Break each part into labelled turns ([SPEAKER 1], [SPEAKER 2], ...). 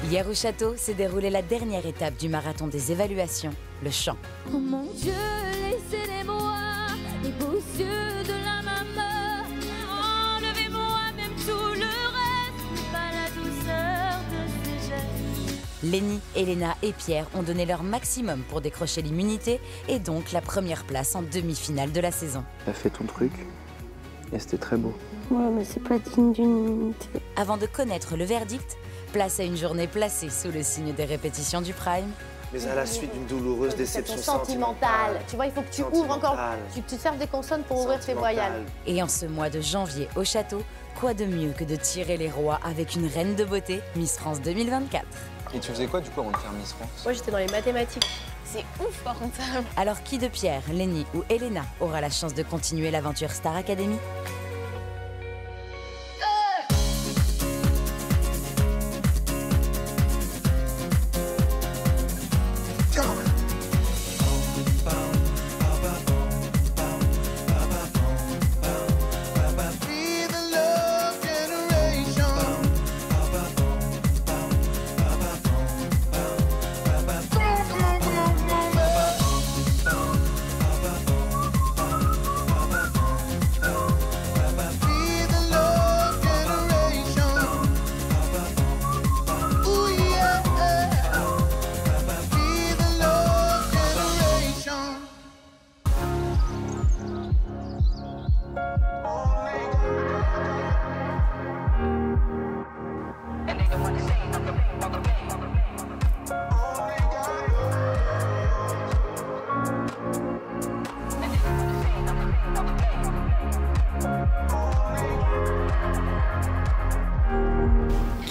[SPEAKER 1] Hier au château s'est déroulée la dernière étape du marathon des évaluations, le chant.
[SPEAKER 2] Oh mon Dieu, laissez-les-moi, les beaux yeux de la maman. Enlevez-moi même tout le reste, pas la douceur de ces gestes.
[SPEAKER 1] Lenny, Elena et Pierre ont donné leur maximum pour décrocher l'immunité et donc la première place en demi-finale de la saison.
[SPEAKER 3] T'as fait ton truc et c'était très beau.
[SPEAKER 4] Ouais, mais c'est pas digne d'une immunité.
[SPEAKER 1] Avant de connaître le verdict, place à une journée placée sous le signe des répétitions du Prime.
[SPEAKER 3] Mais à la suite d'une douloureuse déception
[SPEAKER 5] sentimentale. Tu vois, il faut que tu ouvres encore, que tu serves des consonnes pour ouvrir tes voyelles.
[SPEAKER 1] Et en ce mois de janvier au château, quoi de mieux que de tirer les rois avec une reine de beauté, Miss France 2024.
[SPEAKER 6] Et tu faisais quoi du coup avant de faire Miss France?
[SPEAKER 5] Moi, j'étais dans les mathématiques. C'est ouf par contre.
[SPEAKER 1] Alors qui de Pierre, Lenny ou Elena aura la chance de continuer l'aventure Star Academy?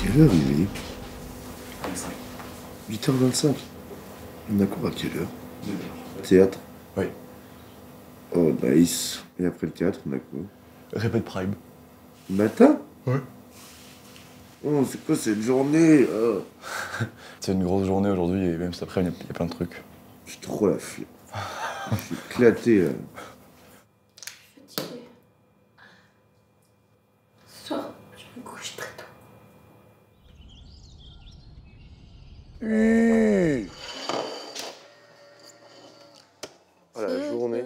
[SPEAKER 7] Quelle heure il est? 8h25. On a cours à quelle heure? 9h. Théâtre?
[SPEAKER 8] Oui.
[SPEAKER 7] Oh, nice. Et après le théâtre, on a quoi?
[SPEAKER 8] Répète Prime.
[SPEAKER 7] Matin?
[SPEAKER 8] Ouais.
[SPEAKER 7] Oh, c'est quoi cette journée? Oh.
[SPEAKER 8] C'est une grosse journée aujourd'hui et même cet après-midi, il y a plein de trucs.
[SPEAKER 7] J'ai trop la flemme. Je suis éclaté, là.
[SPEAKER 4] Fatiguée. Ce soir, je me couche très tôt.
[SPEAKER 3] Oh la journée.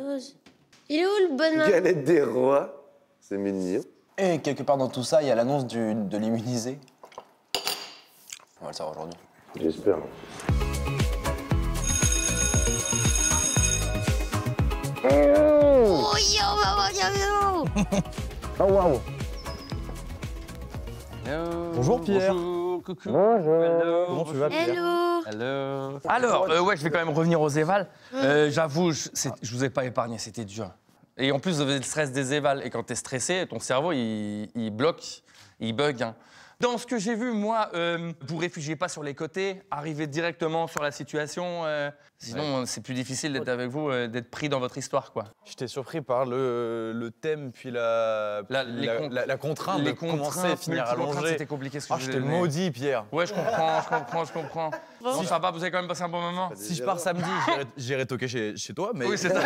[SPEAKER 4] Il est où le bonhomme?
[SPEAKER 3] Galette des rois. C'est mignon.
[SPEAKER 6] Et quelque part dans tout ça, il y a l'annonce de l'immunisé. On va le savoir aujourd'hui.
[SPEAKER 3] J'espère.
[SPEAKER 4] Oh yo,
[SPEAKER 6] Oh waouh!
[SPEAKER 8] Bonjour Pierre.
[SPEAKER 9] Bonjour, coucou.
[SPEAKER 8] Bonjour. Comment tu vas Pierre?
[SPEAKER 4] hello.
[SPEAKER 9] Hello. Alors, ouais, je vais quand même revenir aux évals. J'avoue, je vous ai pas épargné, c'était dur. Et en plus, vous avez le stress des évals. Et quand t'es stressé, ton cerveau, il bloque, il bug. Hein. Dans ce que j'ai vu, moi, vous réfugiez pas sur les côtés, arrivez directement sur la situation. Sinon, c'est plus difficile d'être avec vous, d'être pris dans votre histoire, quoi.
[SPEAKER 8] J'étais surpris par le thème puis la contrainte de commencer et finir allongé.
[SPEAKER 9] C'était compliqué ce que
[SPEAKER 8] Ah,
[SPEAKER 9] je
[SPEAKER 8] je t'ai maudit Pierre.
[SPEAKER 9] Ouais, je comprends. Bon, ça va, vous avez quand même passé un bon moment.
[SPEAKER 8] Si je pars samedi, j'irai toquer chez toi, mais
[SPEAKER 9] Oui, c'est ça.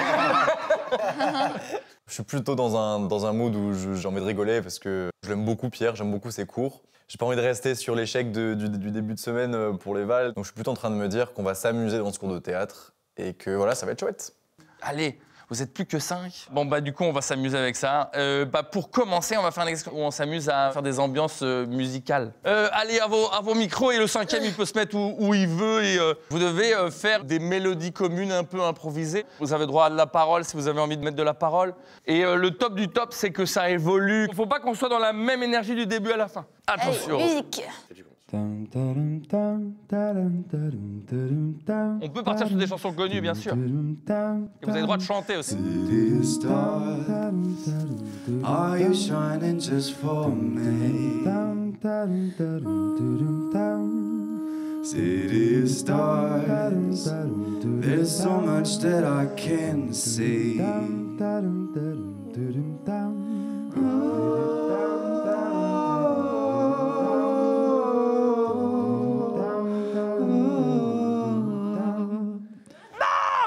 [SPEAKER 8] je suis plutôt dans un mood où j'ai envie de rigoler parce que je l'aime beaucoup Pierre, j'aime beaucoup ses cours. J'ai pas envie de rester sur l'échec du début de semaine pour les Vals. Donc je suis plutôt en train de me dire qu'on va s'amuser dans ce cours de théâtre et que voilà, ça va être chouette.
[SPEAKER 9] Allez, vous êtes plus que 5. Bon, bah, du coup, on va s'amuser avec ça. Pour commencer, on va faire un extrait où on s'amuse à faire des ambiances musicales. Allez, à vos micros, et le 5e, il peut se mettre où il veut. Et vous devez faire des mélodies communes un peu improvisées. Vous avez droit à de la parole si vous avez envie de mettre de la parole. Et le top du top, c'est que ça évolue. Faut pas qu'on soit dans la même énergie du début à la fin. Attention.
[SPEAKER 4] Musique.
[SPEAKER 9] On peut partir sur des chansons connues, bien sûr. Et vous avez le droit de chanter aussi.
[SPEAKER 10] Are you shining just for me? City of stars, there's so much that I can see.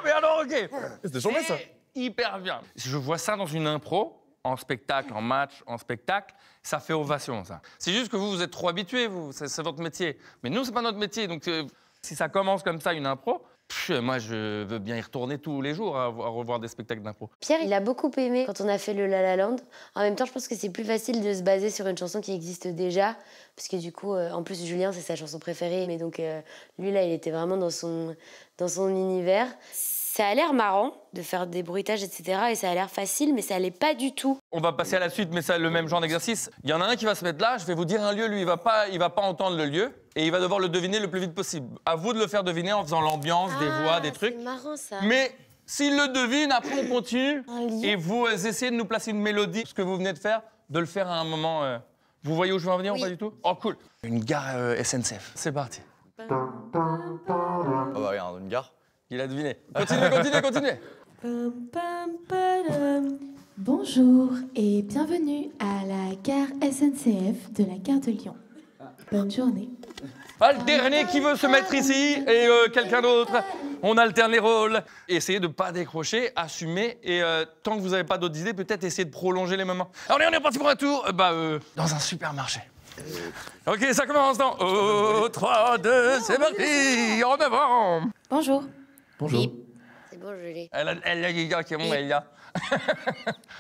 [SPEAKER 9] Mais alors, ok.
[SPEAKER 8] C'était chambé ça.
[SPEAKER 9] Hyper bien. Je vois ça dans une impro. en spectacle, en match, en spectacle, ça fait ovation, ça. C'est juste que vous êtes trop habitués, vous, c'est votre métier. Mais nous, c'est pas notre métier, donc si ça commence comme ça, une impro, moi, je veux bien y retourner tous les jours à revoir des spectacles d'impro.
[SPEAKER 4] Pierre, il a beaucoup aimé quand on a fait le La La Land. En même temps, je pense que c'est plus facile de se baser sur une chanson qui existe déjà. Parce que du coup, en plus, Julien, c'est sa chanson préférée. Mais donc, lui, là, il était vraiment dans son univers. Ça a l'air marrant de faire des bruitages, etc. Et ça a l'air facile, mais ça l'est pas du tout.
[SPEAKER 9] On va passer à la suite, mais c'est le même genre d'exercice. Il y en a un qui va se mettre là, je vais vous dire un lieu, lui, il va pas entendre le lieu. Et il va devoir le deviner le plus vite possible. À vous de le faire deviner en faisant l'ambiance, des voix, des trucs.
[SPEAKER 4] C'est marrant, ça.
[SPEAKER 9] Mais s'il le devine, après, on continue. Et vous essayez de nous placer une mélodie, ce que vous venez de faire, de le faire à un moment... Vous voyez où je veux en venir ou pas du tout? Oh, cool. Une gare SNCF. C'est parti.
[SPEAKER 8] Ah bah regarde, une gare.
[SPEAKER 9] Il a deviné. Continuez.
[SPEAKER 2] Bonjour et bienvenue à la gare SNCF de la gare de Lyon. Bonne journée.
[SPEAKER 9] Ah, le dernier qui veut se mettre ici et quelqu'un d'autre. On alterne les rôles. Essayez de ne pas décrocher, assumer et tant que vous n'avez pas d'autres idées, peut-être essayer de prolonger les moments. Alors, on est parti pour un tour dans un supermarché. Ok, ça commence dans 3, 2, c'est parti. En avant.
[SPEAKER 2] Bonjour.
[SPEAKER 7] Bonjour.
[SPEAKER 4] Bip. C'est bon, je l'ai.
[SPEAKER 9] Elle a dit qui est bon, elle a.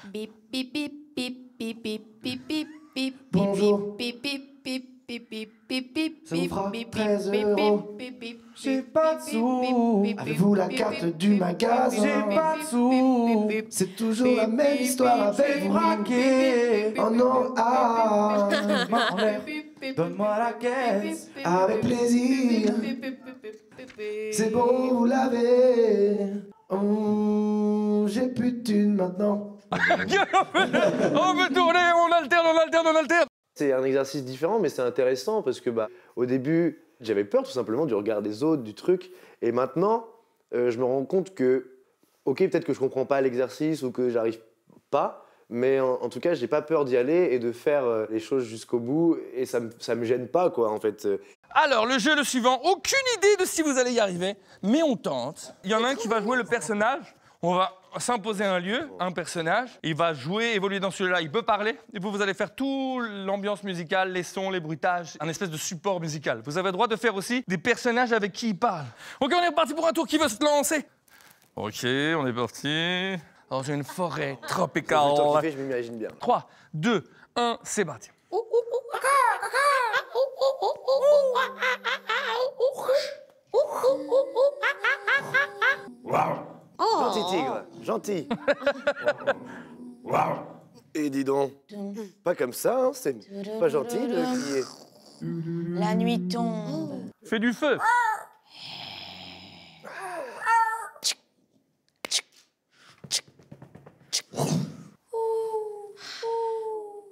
[SPEAKER 2] Bip bip bip bip bip bip bip bip bip
[SPEAKER 7] Bonjour.
[SPEAKER 2] bip bip bip bip bip bip bip
[SPEAKER 7] Ça vous fera
[SPEAKER 2] bip
[SPEAKER 7] 13
[SPEAKER 2] bip
[SPEAKER 7] €.
[SPEAKER 2] bip bip.
[SPEAKER 7] J'ai pas de sous. Avez-vous la carte du magasin? J'ai pas de sous. C'est toujours la même histoire avec vous braquer. Oh non, ah. Main en l'air, donne-moi la caisse. Avec plaisir. C'est bon, vous l'avez. Oh, j'ai plus de thunes maintenant.
[SPEAKER 9] On peut tourner, on alterne.
[SPEAKER 3] C'est un exercice différent, mais c'est intéressant parce que au début, j'avais peur tout simplement du regard des autres, du truc. Et maintenant, je me rends compte que, ok, peut-être que je comprends pas l'exercice ou que j'arrive pas, mais en tout cas, j'ai pas peur d'y aller et de faire les choses jusqu'au bout. Et ça me gêne pas, quoi, en fait.
[SPEAKER 9] Alors, le jeu, le suivant, aucune idée de si vous allez y arriver, mais on tente. Il y en a un qui va jouer le personnage. On va s'imposer un lieu, un personnage. Il va jouer, évoluer dans celui-là. Il peut parler. Et vous allez faire toute l'ambiance musicale, les sons, les bruitages, un espèce de support musical. Vous avez le droit de faire aussi des personnages avec qui il parle. Ok, on est parti pour un tour. Qui veut se lancer? Ok, on est parti. Dans une forêt tropicale.
[SPEAKER 3] Le temps qu'il fait, je m'imagine bien.
[SPEAKER 9] 3, 2, 1, c'est parti.
[SPEAKER 3] Gentil tigre, gentil. Et dis donc, pas comme ça, hein, c'est pas gentil de crier.
[SPEAKER 5] La nuit tombe.
[SPEAKER 9] Fais du feu.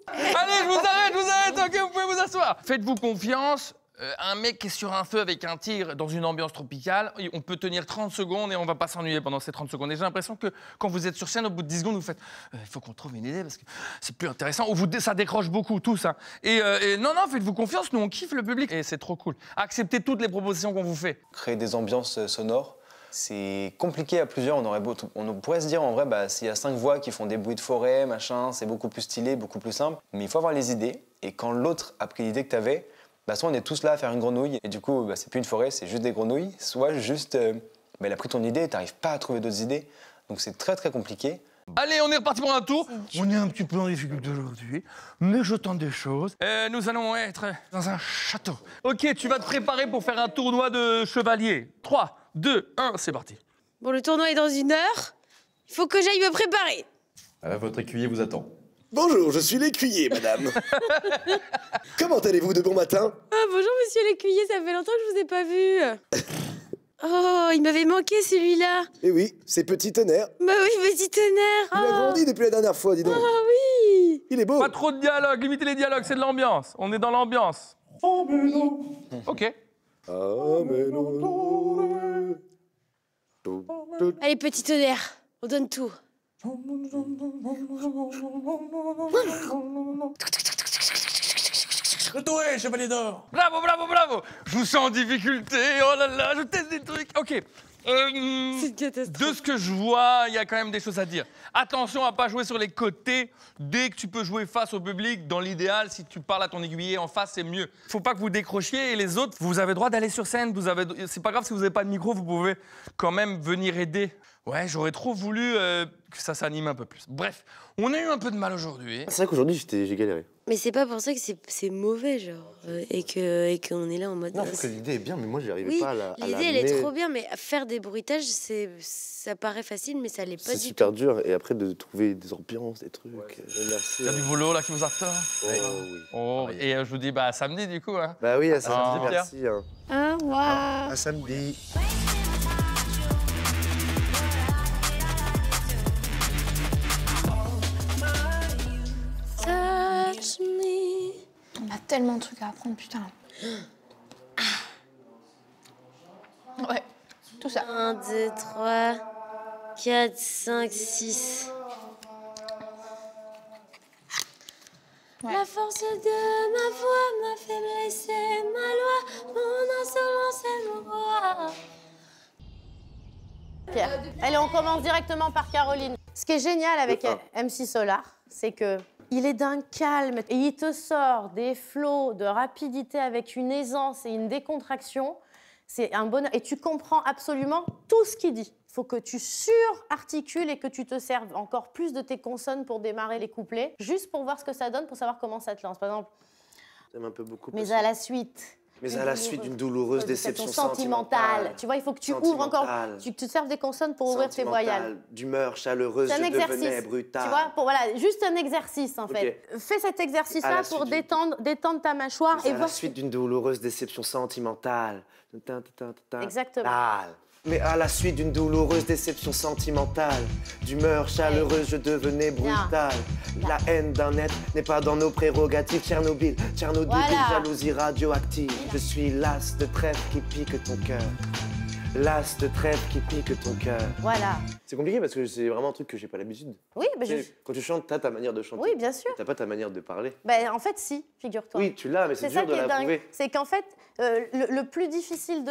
[SPEAKER 9] Allez, je vous arrête, ok, vous pouvez vous asseoir. Faites-vous confiance. Un mec qui est sur un feu avec un tigre dans une ambiance tropicale, on peut tenir 30 secondes et on va pas s'ennuyer pendant ces 30 secondes. Et j'ai l'impression que quand vous êtes sur scène, au bout de 10 secondes, vous faites il faut qu'on trouve une idée parce que c'est plus intéressant. Ou ça décroche beaucoup, tout ça. Et non, faites-vous confiance, nous on kiffe le public et c'est trop cool. Acceptez toutes les propositions qu'on vous fait.
[SPEAKER 6] Créer des ambiances sonores, c'est compliqué à plusieurs. On pourrait se dire en vrai, s'il y a 5 voix qui font des bruits de forêt, machin, c'est beaucoup plus stylé, beaucoup plus simple. Mais il faut avoir les idées. Et quand l'autre a pris l'idée que tu avais, soit on est tous là à faire une grenouille, et du coup, c'est plus une forêt, c'est juste des grenouilles. Soit juste, il a pris ton idée et t'arrives pas à trouver d'autres idées. Donc c'est très très compliqué.
[SPEAKER 9] Allez, on est reparti pour un tour. On est un petit peu en difficulté aujourd'hui, mais je tente des choses. Nous allons être dans un château. Ok, tu vas te préparer pour faire un tournoi de chevalier. 3, 2, 1, c'est parti.
[SPEAKER 4] Bon, le tournoi est dans 1 heure. Il faut que j'aille me préparer.
[SPEAKER 8] Votre écuyer vous attend.
[SPEAKER 3] Bonjour, je suis l'écuyer, madame. Comment allez-vous de bon matin?
[SPEAKER 4] Ah, bonjour, monsieur l'écuyer, ça fait longtemps que je vous ai pas vu. Oh, il m'avait manqué celui-là.
[SPEAKER 3] Eh oui, c'est Petit Tonnerre.
[SPEAKER 4] Bah oui, petit tonnerre.
[SPEAKER 3] Il a grandi depuis la dernière fois, dis donc.
[SPEAKER 4] Ah oui.
[SPEAKER 3] Il est beau.
[SPEAKER 9] Pas trop de dialogue, limitez les dialogues, c'est de l'ambiance. On est dans l'ambiance.
[SPEAKER 7] Oh mais non.
[SPEAKER 9] Ok.
[SPEAKER 3] Ah, mais non.
[SPEAKER 4] Allez, petit tonnerre, on donne tout.
[SPEAKER 9] Retourez, chevalier d'or. Bravo. Je vous sens en difficulté. Oh là là, je teste des trucs. Ok,
[SPEAKER 4] C'est une catastrophe.
[SPEAKER 9] De ce que je vois, il y a quand même des choses à dire. Attention à pas jouer sur les côtés. Dès que tu peux jouer face au public, dans l'idéal, si tu parles à ton aiguiller en face, c'est mieux. Faut pas que vous décrochiez et les autres, vous avez droit d'aller sur scène. C'est pas grave si vous n'avez pas de micro, vous pouvez quand même venir aider. Ouais, j'aurais trop voulu que ça s'anime un peu plus. Bref, on a eu un peu de mal aujourd'hui.
[SPEAKER 3] C'est vrai qu'aujourd'hui, j'ai galéré.
[SPEAKER 4] Mais c'est pas pour ça que c'est mauvais, genre, et qu'on est là en mode...
[SPEAKER 3] Non, je trouve que l'idée est bien, mais moi, j'y arrivais
[SPEAKER 4] oui,
[SPEAKER 3] pas à la
[SPEAKER 4] l'idée, elle est trop bien, mais faire des bruitages, ça paraît facile, mais ça l'est pas du tout.
[SPEAKER 3] C'est super dur, et après, de trouver des ambiances, des trucs. Merci.
[SPEAKER 9] Il y a du boulot là qui vous attend.
[SPEAKER 3] Oh, oui.
[SPEAKER 9] Oh, et je vous dis, bah, samedi du coup. Hein.
[SPEAKER 3] Bah oui, à samedi,
[SPEAKER 9] Oh.
[SPEAKER 3] merci. Hein.
[SPEAKER 4] Au revoir.
[SPEAKER 3] À samedi.
[SPEAKER 4] Touch me.
[SPEAKER 5] On a tellement de trucs à apprendre, putain. Ouais, tout ça.
[SPEAKER 4] 1, 2, 3, 4, 5, 6.
[SPEAKER 5] Ouais.
[SPEAKER 4] La force de ma voix, ma faiblesse et ma loi, mon insolence est mon roi.
[SPEAKER 5] Pierre. Allez, on commence directement par Caroline. Ce qui est génial avec MC Solar, c'est que il est d'un calme et il te sort des flots de rapidité avec une aisance et une décontraction. C'est un bonheur. Et tu comprends absolument tout ce qu'il dit. Il faut que tu surarticules et que tu te serves encore plus de tes consonnes pour démarrer les couplets, juste pour voir ce que ça donne, pour savoir comment ça te lance. Par exemple,
[SPEAKER 3] J'aime un peu beaucoup.
[SPEAKER 5] mais à la suite.
[SPEAKER 3] Mais à la suite d'une douloureuse déception sentimentale.
[SPEAKER 5] Tu vois, il faut que tu ouvres encore, tu te serves des consonnes pour ouvrir tes voyelles.
[SPEAKER 3] D'humeur chaleureuse,
[SPEAKER 5] C'est un
[SPEAKER 3] je devenais
[SPEAKER 5] exercice.
[SPEAKER 3] brutal.
[SPEAKER 5] Tu vois, voilà, juste un exercice en fait. Fais cet
[SPEAKER 3] À
[SPEAKER 5] exercice-là
[SPEAKER 3] la
[SPEAKER 5] pour
[SPEAKER 3] suite
[SPEAKER 5] détendre ta mâchoire
[SPEAKER 3] Mais
[SPEAKER 5] et
[SPEAKER 3] à
[SPEAKER 5] voir.
[SPEAKER 3] la suite d'une douloureuse déception sentimentale.
[SPEAKER 5] Exactement.
[SPEAKER 3] Mais à la suite d'une douloureuse déception sentimentale, d'humeur chaleureuse, je devenais brutal. La haine d'un être n'est pas dans nos prérogatives. Tchernobyl,
[SPEAKER 5] Voilà.
[SPEAKER 3] jalousie radioactive. Je suis l'as de trèfle qui pique ton cœur. L'as de trèfle qui pique ton cœur.
[SPEAKER 5] Voilà.
[SPEAKER 3] C'est compliqué parce que c'est vraiment un truc que j'ai pas l'habitude.
[SPEAKER 5] Oui, mais
[SPEAKER 3] Tu sais, quand tu chantes, t'as ta manière de chanter.
[SPEAKER 5] Oui, bien sûr.
[SPEAKER 3] T'as pas ta manière de parler.
[SPEAKER 5] Ben, en fait, si, figure-toi.
[SPEAKER 3] Oui, tu l'as, mais c'est
[SPEAKER 5] ça
[SPEAKER 3] dur de
[SPEAKER 5] qui est
[SPEAKER 3] la
[SPEAKER 5] dingue.
[SPEAKER 3] trouver.
[SPEAKER 5] C'est qu'en fait, le plus difficile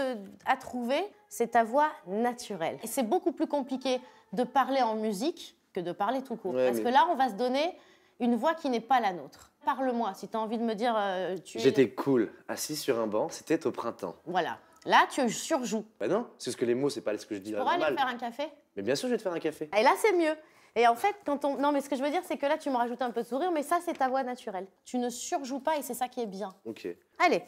[SPEAKER 5] à trouver, c'est ta voix naturelle. Et c'est beaucoup plus compliqué de parler en musique que de parler tout court.
[SPEAKER 3] Ouais,
[SPEAKER 5] Parce que là, on va se donner une voix qui n'est pas la nôtre. Parle-moi, si tu as envie de me dire...
[SPEAKER 3] J'étais cool, assis sur un banc, c'était au printemps.
[SPEAKER 5] Voilà. Là, tu surjoues.
[SPEAKER 3] Bah non, c'est ce que les mots, c'est pas ce que je dis
[SPEAKER 5] Tu
[SPEAKER 3] là,
[SPEAKER 5] pourras aller
[SPEAKER 3] normal.
[SPEAKER 5] faire un café?
[SPEAKER 3] Mais bien sûr, je vais te faire un café.
[SPEAKER 5] Et là, c'est mieux. Et en fait, Non, mais ce que je veux dire, c'est que là, tu me rajoutes un peu de sourire, mais ça, c'est ta voix naturelle. Tu ne surjoues pas et c'est ça qui est bien.
[SPEAKER 3] Ok.
[SPEAKER 5] Allez.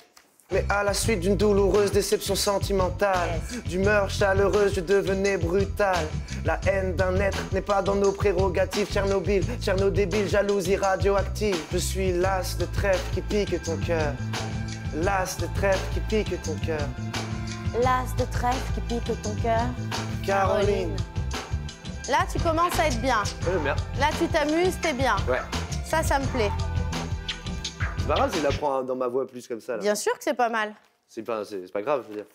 [SPEAKER 3] Mais à la suite d'une douloureuse déception sentimentale, d'humeur chaleureuse, je devenais brutal. La haine d'un être n'est pas dans nos prérogatives. Tchernobyl, débile, jalousie radioactive. Je suis l'as de trèfle qui pique ton cœur. L'as de trèfle qui pique ton cœur.
[SPEAKER 5] L'as de trèfle qui pique ton cœur.
[SPEAKER 3] Caroline.
[SPEAKER 5] Là, tu commences à être bien.
[SPEAKER 3] Bien.
[SPEAKER 5] Là, tu t'amuses, t'es bien.
[SPEAKER 3] Ouais.
[SPEAKER 5] Ça me plaît.
[SPEAKER 3] C'est pas grave si je la prends dans ma voix plus comme ça. Là.
[SPEAKER 5] Bien sûr que c'est pas mal.
[SPEAKER 3] C'est pas grave, je veux dire.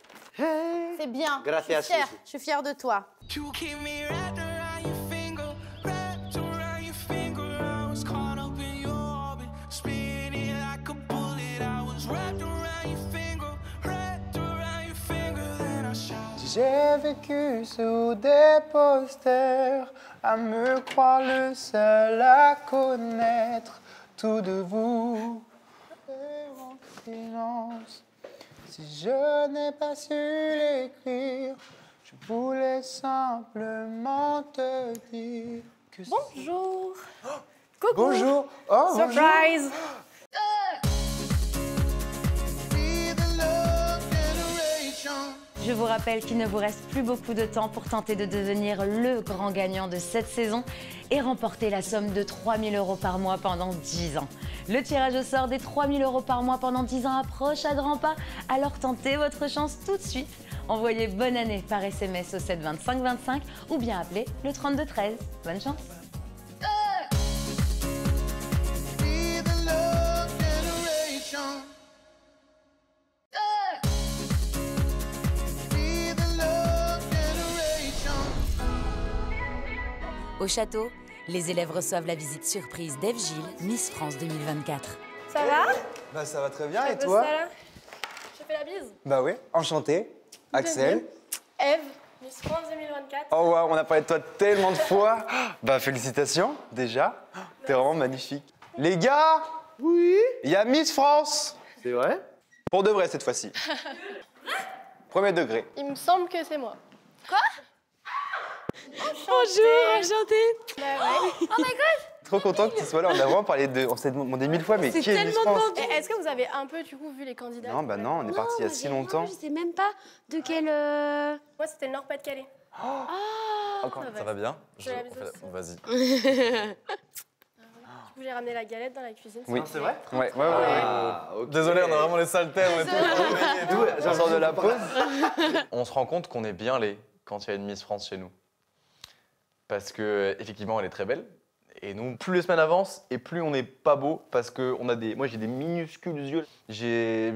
[SPEAKER 5] C'est bien.
[SPEAKER 3] Gracias.
[SPEAKER 5] Je suis fière de toi.
[SPEAKER 10] J'ai vécu sous des posters, à me croire le seul à connaître tout de vous. Et en silence, si je n'ai pas su l'écrire, je voulais simplement te dire que...
[SPEAKER 5] Bonjour. Coucou.
[SPEAKER 10] Bonjour. Oh,
[SPEAKER 5] Surprise.
[SPEAKER 1] Je vous rappelle qu'il ne vous reste plus beaucoup de temps pour tenter de devenir le grand gagnant de cette saison et remporter la somme de 3 000 € par mois pendant 10 ans. Le tirage au sort des 3 000 € par mois pendant 10 ans approche à grands pas, alors tentez votre chance tout de suite. Envoyez bonne année par SMS au 7 25 25 ou bien appelez le 32 13. Bonne chance. Au château, les élèves reçoivent la visite surprise d'Ève Gilles, Miss France 2024.
[SPEAKER 5] Ça va?
[SPEAKER 10] Bah ça va très bien, et toi?
[SPEAKER 5] Je fais la bise.
[SPEAKER 10] Bah oui, enchanté. Axel.
[SPEAKER 5] Eve,
[SPEAKER 11] Miss France 2024.
[SPEAKER 6] Oh wow, on a parlé de toi tellement de fois. Bah félicitations, déjà. T'es vraiment magnifique. Les gars,
[SPEAKER 3] Oui.
[SPEAKER 6] il y a Miss France.
[SPEAKER 3] C'est vrai?
[SPEAKER 6] Pour de vrai cette fois-ci. Premier degré.
[SPEAKER 11] Il me semble que c'est moi.
[SPEAKER 2] Bonjour, enchantée.
[SPEAKER 11] Bah ouais.
[SPEAKER 2] Oh my god.
[SPEAKER 6] Trop content que tu sois là. On a vraiment parlé de. On s'est demandé 1000 fois, mais qui est Miss France?
[SPEAKER 11] Et est-ce que vous avez un peu du coup vu les candidats?
[SPEAKER 6] Non, bah non, on est parti il y a si longtemps.
[SPEAKER 4] Je sais même pas de quel.
[SPEAKER 11] Moi c'était le Nord-Pas-de-Calais.
[SPEAKER 6] Encore.
[SPEAKER 8] Ça va bien?
[SPEAKER 11] Je la bise aussi.
[SPEAKER 8] Vas-y.
[SPEAKER 11] Du coup j'ai ramené la galette dans la cuisine.
[SPEAKER 6] Oui.
[SPEAKER 3] C'est vrai?
[SPEAKER 6] Ouais.
[SPEAKER 3] Ah, ok.
[SPEAKER 8] Désolé, on a vraiment les sales termes et tout.
[SPEAKER 6] J'en sors de la pause.
[SPEAKER 8] On se rend compte qu'on est bien laid quand il y a une Miss France chez nous. Parce que effectivement, elle est très belle. Et nous, plus les semaines avancent et plus on n'est pas beau parce que on a des. Moi, j'ai des minuscules yeux. J'ai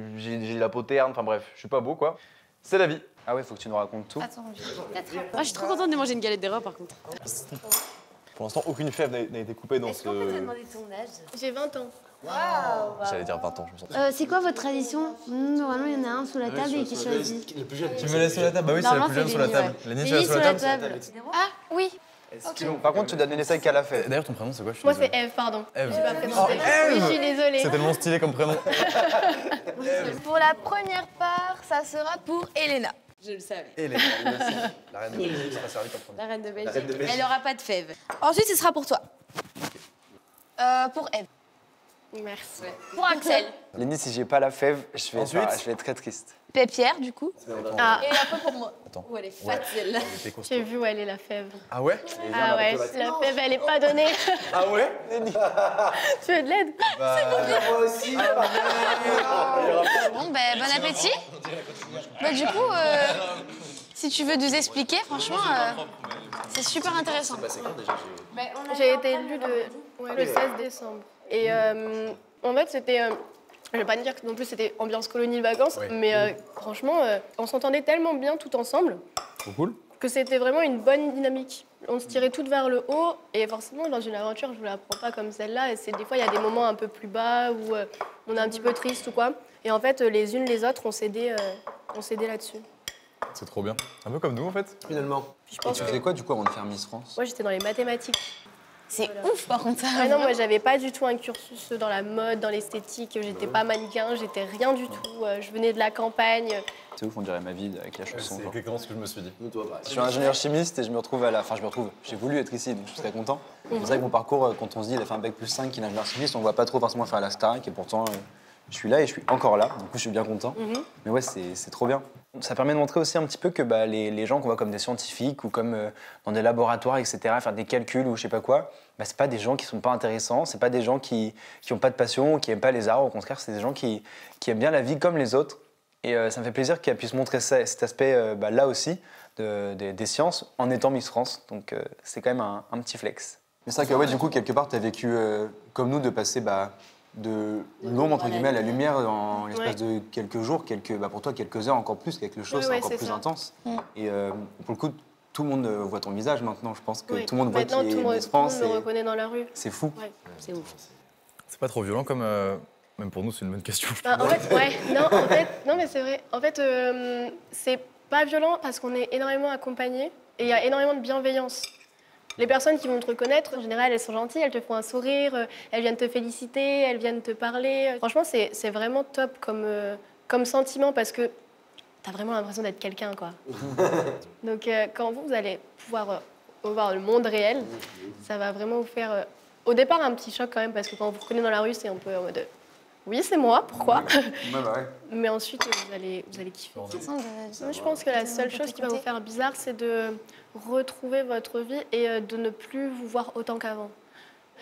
[SPEAKER 8] la peau terne. Enfin bref, je suis pas beau quoi. C'est la vie.
[SPEAKER 6] Ah ouais, faut que tu nous racontes tout.
[SPEAKER 2] Attends,
[SPEAKER 4] Moi, je suis trop contente de manger une galette des rois, par contre.
[SPEAKER 8] Pour l'instant, aucune fève n'a été coupée dans
[SPEAKER 4] Est-ce qu'on peut te
[SPEAKER 8] ce.
[SPEAKER 4] demander ton âge?
[SPEAKER 11] J'ai 20 ans.
[SPEAKER 8] J'allais dire 20 ans, je me sens.
[SPEAKER 4] C'est quoi votre tradition? Normalement, il y en a un sous la table et qui choisit.
[SPEAKER 3] Le plus jeune.
[SPEAKER 8] Tu me laisses sur la table? Bah oui, c'est la
[SPEAKER 4] Normalement,
[SPEAKER 8] plus jeune sur la
[SPEAKER 4] Lénie,
[SPEAKER 8] table.
[SPEAKER 4] ouais.
[SPEAKER 8] Lénie, tu es
[SPEAKER 4] Lénie
[SPEAKER 8] sur la table?
[SPEAKER 2] Ah oui.
[SPEAKER 6] Par contre, tu dois donner ça qu'à la fête.
[SPEAKER 8] D'ailleurs, ton prénom, c'est quoi? Je suis
[SPEAKER 11] Moi c'est
[SPEAKER 8] désolé.
[SPEAKER 11] Eve, pardon.
[SPEAKER 8] Eve.
[SPEAKER 11] J'ai pas présenté.
[SPEAKER 8] Oh, Eve.
[SPEAKER 11] Oui, je suis désolée.
[SPEAKER 8] C'est tellement stylé comme prénom.
[SPEAKER 2] Pour la première part, ça sera pour Elena.
[SPEAKER 4] Je le savais.
[SPEAKER 8] Et les merci. La reine de Belgique sera servie comme premier.
[SPEAKER 4] La reine de Belgique.
[SPEAKER 3] reine de Belgique.
[SPEAKER 4] Elle aura pas de fèves.
[SPEAKER 2] Ensuite, ce sera pour toi. Pour Eve.
[SPEAKER 11] Merci.
[SPEAKER 2] Pour Axel.
[SPEAKER 6] Lénie, si j'ai pas la fève, je
[SPEAKER 8] Ensuite
[SPEAKER 6] vais être très triste.
[SPEAKER 2] Pierre, du coup.
[SPEAKER 11] Ah,
[SPEAKER 2] Et un peu pour moi.
[SPEAKER 4] Oh, elle est fat, celle-là.
[SPEAKER 11] j'ai vu où elle est la fève.
[SPEAKER 8] Ah ouais?
[SPEAKER 11] Ah ouais, la fève elle est pas donnée.
[SPEAKER 8] Ah ouais?
[SPEAKER 11] Tu veux de l'aide?
[SPEAKER 3] Moi aussi.
[SPEAKER 2] Bon, ben, bon appétit. Bah, du coup, si tu veux nous expliquer, franchement, c'est super intéressant.
[SPEAKER 11] J'ai été élue le 16 décembre. Et en fait, c'était. Je vais pas dire que non plus c'était ambiance colonie de vacances, mais franchement, on s'entendait tellement bien tout ensemble
[SPEAKER 8] Trop cool.
[SPEAKER 11] que c'était vraiment une bonne dynamique. On se tirait toutes vers le haut et forcément, dans une aventure, je vous la prends pas comme celle-là. Et des fois, il y a des moments un peu plus bas où on est un petit peu triste ou quoi. Et en fait, les unes les autres, on s'aidait là-dessus.
[SPEAKER 8] C'est trop bien. Un peu comme nous en fait.
[SPEAKER 3] Finalement.
[SPEAKER 11] Puis je pense
[SPEAKER 6] Tu
[SPEAKER 11] que
[SPEAKER 6] faisais quoi du coup avant de faire Miss France?
[SPEAKER 11] moi, j'étais dans les mathématiques.
[SPEAKER 2] C'est ouf, par contre, ça.
[SPEAKER 11] Ah non, moi, j'avais pas du tout un cursus dans la mode, dans l'esthétique. J'étais pas mannequin, j'étais rien du tout. Je venais de la campagne.
[SPEAKER 6] C'est ouf, on dirait ma vie avec la chanson.
[SPEAKER 8] C'est
[SPEAKER 6] genre.
[SPEAKER 8] exactement ce que je me suis dit.
[SPEAKER 3] Nous, toi, bah,
[SPEAKER 6] Je suis ingénieur chimiste et je me retrouve à la. Enfin, je me retrouve. J'ai voulu être ici, donc je suis très content. C'est vrai que mon parcours, quand on se dit il a fait un bac plus 5, qu'il est ingénieur chimiste, on ne voit pas trop forcément faire la Starac et pourtant. Je suis là et je suis encore là, du coup je suis bien content. Mais ouais, c'est trop bien. Ça permet de montrer aussi un petit peu que bah, les gens qu'on voit comme des scientifiques ou comme dans des laboratoires, etc., faire des calculs ou je sais pas quoi, bah, c'est pas des gens qui sont pas intéressants, c'est pas des gens qui ont pas de passion, qui aiment pas les arts, au contraire, c'est des gens qui aiment bien la vie comme les autres. Et ça me fait plaisir qu'elle puisse montrer ça, cet aspect bah, là aussi des sciences en étant Miss France. Donc c'est quand même un petit flex. Mais c'est vrai que ouais, du coup, quelque part, tu as vécu comme nous de passer. Bah, de l'ombre entre guillemets à la lumière en l'espace de quelques jours, bah pour toi quelques heures encore plus, quelque chose c'est encore plus intense. Et pour le coup, tout le monde voit ton visage maintenant, je pense que tout le monde voit
[SPEAKER 11] maintenant,
[SPEAKER 6] qui est Miss France.
[SPEAKER 11] Tout le monde me reconnaît dans la rue.
[SPEAKER 6] C'est fou.
[SPEAKER 11] Ouais.
[SPEAKER 4] C'est ouf.
[SPEAKER 8] C'est pas trop violent comme. Même pour nous, c'est une bonne question.
[SPEAKER 11] Bah, en fait, ouais, non mais c'est vrai. En fait, c'est pas violent parce qu'on est énormément accompagnés et il y a énormément de bienveillance. Les personnes qui vont te reconnaître, en général, elles sont gentilles, elles te font un sourire, elles viennent te féliciter, elles viennent te parler. Franchement, c'est vraiment top comme sentiment parce que t'as vraiment l'impression d'être quelqu'un, quoi. Donc, quand vous allez pouvoir voir le monde réel, ça va vraiment vous faire, au départ, un petit choc quand même parce que quand on vous reconnaît dans la rue, c'est un peu en mode oui, c'est moi, pourquoi? Mais ensuite, vous allez kiffer. Moi, je pense que la seule chose qui va vous faire bizarre, c'est de retrouver votre vie et de ne plus vous voir autant qu'avant.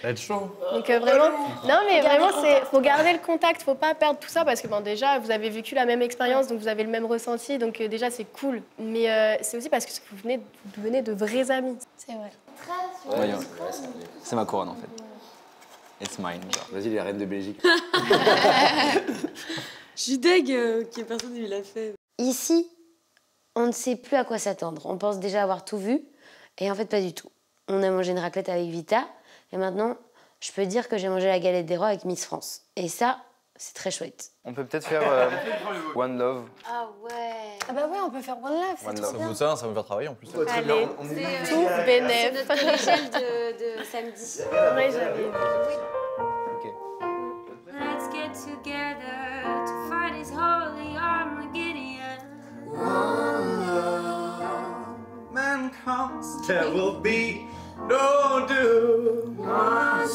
[SPEAKER 8] Être chaud.
[SPEAKER 11] Donc vraiment, non mais vraiment, faut garder le contact, faut pas perdre tout ça parce que bon, déjà, vous avez vécu la même expérience, donc vous avez le même ressenti, donc déjà, c'est cool. Mais c'est aussi parce que vous venez de vrais amis.
[SPEAKER 2] C'est vrai.
[SPEAKER 6] Ouais, c'est ma couronne en fait. It's mine.
[SPEAKER 3] Vas-y, les reines de Belgique.
[SPEAKER 4] Je suis deg qu'il y ait personne qui l'a fait. Ici, on ne sait plus à quoi s'attendre. On pense déjà avoir tout vu, et en fait, pas du tout. On a mangé une raclette avec Vita, et maintenant, je peux dire que j'ai mangé la galette des rois avec Miss France. Et ça, c'est très chouette.
[SPEAKER 6] On peut peut-être faire One Love.
[SPEAKER 4] Ah ouais.
[SPEAKER 11] Ah bah ouais, on peut faire One Love, c'est trop bien.
[SPEAKER 8] Ça va me faire travailler en plus.
[SPEAKER 11] Allez, tout bénéf.
[SPEAKER 4] C'est notre échelle de samedi.
[SPEAKER 11] Ouais, j'avais...
[SPEAKER 2] Let's get together to fight his holy Armageddon.
[SPEAKER 10] Man comes, there will be no doom. I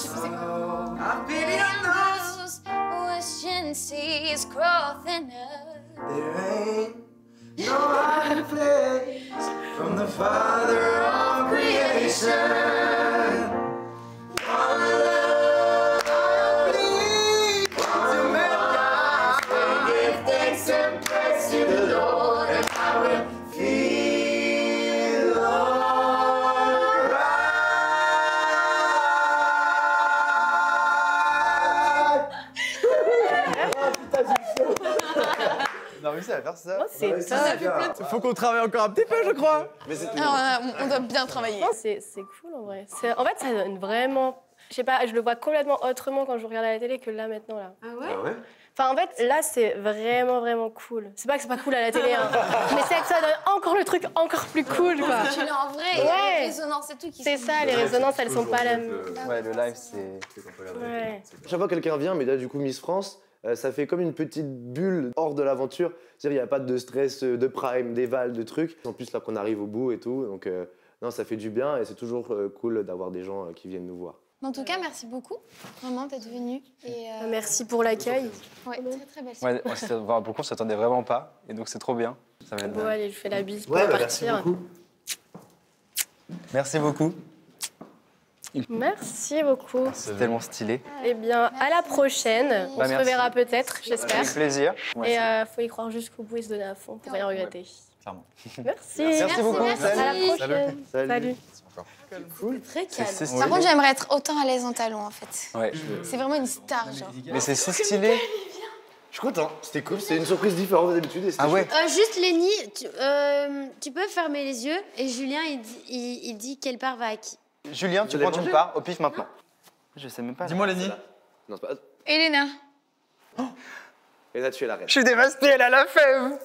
[SPEAKER 10] pity on those.
[SPEAKER 2] Ocean seas crossing up.
[SPEAKER 10] There ain't no hiding place from the Father of creation. One love, I plead to mankind. Give thanks and praise to the Lord, and I will feel alright.
[SPEAKER 3] On a réussi à faire ça.
[SPEAKER 5] C'est top.
[SPEAKER 8] Faut qu'on travaille encore un petit peu, je crois.
[SPEAKER 3] Mais c'était
[SPEAKER 11] On doit bien travailler.
[SPEAKER 5] C'est cool en vrai. En fait, ça donne vraiment... Je sais pas, je le vois complètement autrement quand je regarde à la télé que là, maintenant. Là.
[SPEAKER 11] Ah ouais?
[SPEAKER 3] Ah ouais?
[SPEAKER 5] Enfin, en fait, là, c'est vraiment cool. C'est pas que c'est pas cool à la télé, hein, mais c'est que ça donne encore le truc encore plus cool, quoi.
[SPEAKER 11] Tu l'as en vrai, il y a les résonances et tout qui
[SPEAKER 5] C'est
[SPEAKER 11] sont...
[SPEAKER 5] ça, les résonances, elles sont pas la même.
[SPEAKER 6] Ouais, le live, c'est...
[SPEAKER 5] Ouais.
[SPEAKER 3] Chaque fois que quelqu'un vient, mais là du coup Miss France, ça fait comme une petite bulle hors de l'aventure. C'est-à-dire il n'y a pas de stress de prime, d'éval, de trucs. En plus là qu'on arrive au bout et tout, donc non, ça fait du bien et c'est toujours cool d'avoir des gens qui viennent nous voir.
[SPEAKER 11] En tout cas, merci beaucoup, vraiment, d'être venu. Et
[SPEAKER 5] Merci pour l'accueil.
[SPEAKER 11] Ouais, très belle.
[SPEAKER 6] Ouais, beaucoup, on s'attendait vraiment pas, et donc c'est trop bien. Ça va être
[SPEAKER 5] Bon,
[SPEAKER 6] bien.
[SPEAKER 5] allez, je fais la bise pour
[SPEAKER 3] Ouais, bah, merci
[SPEAKER 5] partir.
[SPEAKER 3] beaucoup.
[SPEAKER 6] Merci beaucoup.
[SPEAKER 5] Merci beaucoup.
[SPEAKER 6] C'est tellement stylé.
[SPEAKER 5] Eh bien, à la prochaine. On
[SPEAKER 6] Bah,
[SPEAKER 5] se
[SPEAKER 6] merci.
[SPEAKER 5] reverra peut-être, j'espère.
[SPEAKER 6] Avec plaisir.
[SPEAKER 5] Et faut y croire jusqu'au bout et se donner à fond pour rien regretter.
[SPEAKER 8] Clairement.
[SPEAKER 5] Merci.
[SPEAKER 6] Merci beaucoup.
[SPEAKER 5] À la prochaine.
[SPEAKER 3] Salut.
[SPEAKER 4] C'est très calme.
[SPEAKER 6] C'est
[SPEAKER 11] Par
[SPEAKER 6] stylé.
[SPEAKER 11] contre, j'aimerais être autant à l'aise en talons, en fait.
[SPEAKER 6] Ouais.
[SPEAKER 11] C'est vraiment une star, genre.
[SPEAKER 6] Mais c'est si stylé.
[SPEAKER 3] Je suis content, c'était cool, c'est une surprise différente d'habitude. et c'était
[SPEAKER 6] Ah ouais.
[SPEAKER 4] Juste Lénie, tu peux fermer les yeux et Julien il dit quelle part va à qui.
[SPEAKER 6] Julien, tu
[SPEAKER 3] Vous
[SPEAKER 6] prends
[SPEAKER 3] l'avez
[SPEAKER 6] une
[SPEAKER 3] mangé
[SPEAKER 6] part au pif maintenant. Je sais même pas.
[SPEAKER 8] Dis-moi, Lenny.
[SPEAKER 3] Non, c'est pas...
[SPEAKER 11] Elena.
[SPEAKER 3] Et là tu es la reine.
[SPEAKER 6] Je suis dévastée, elle a la fève.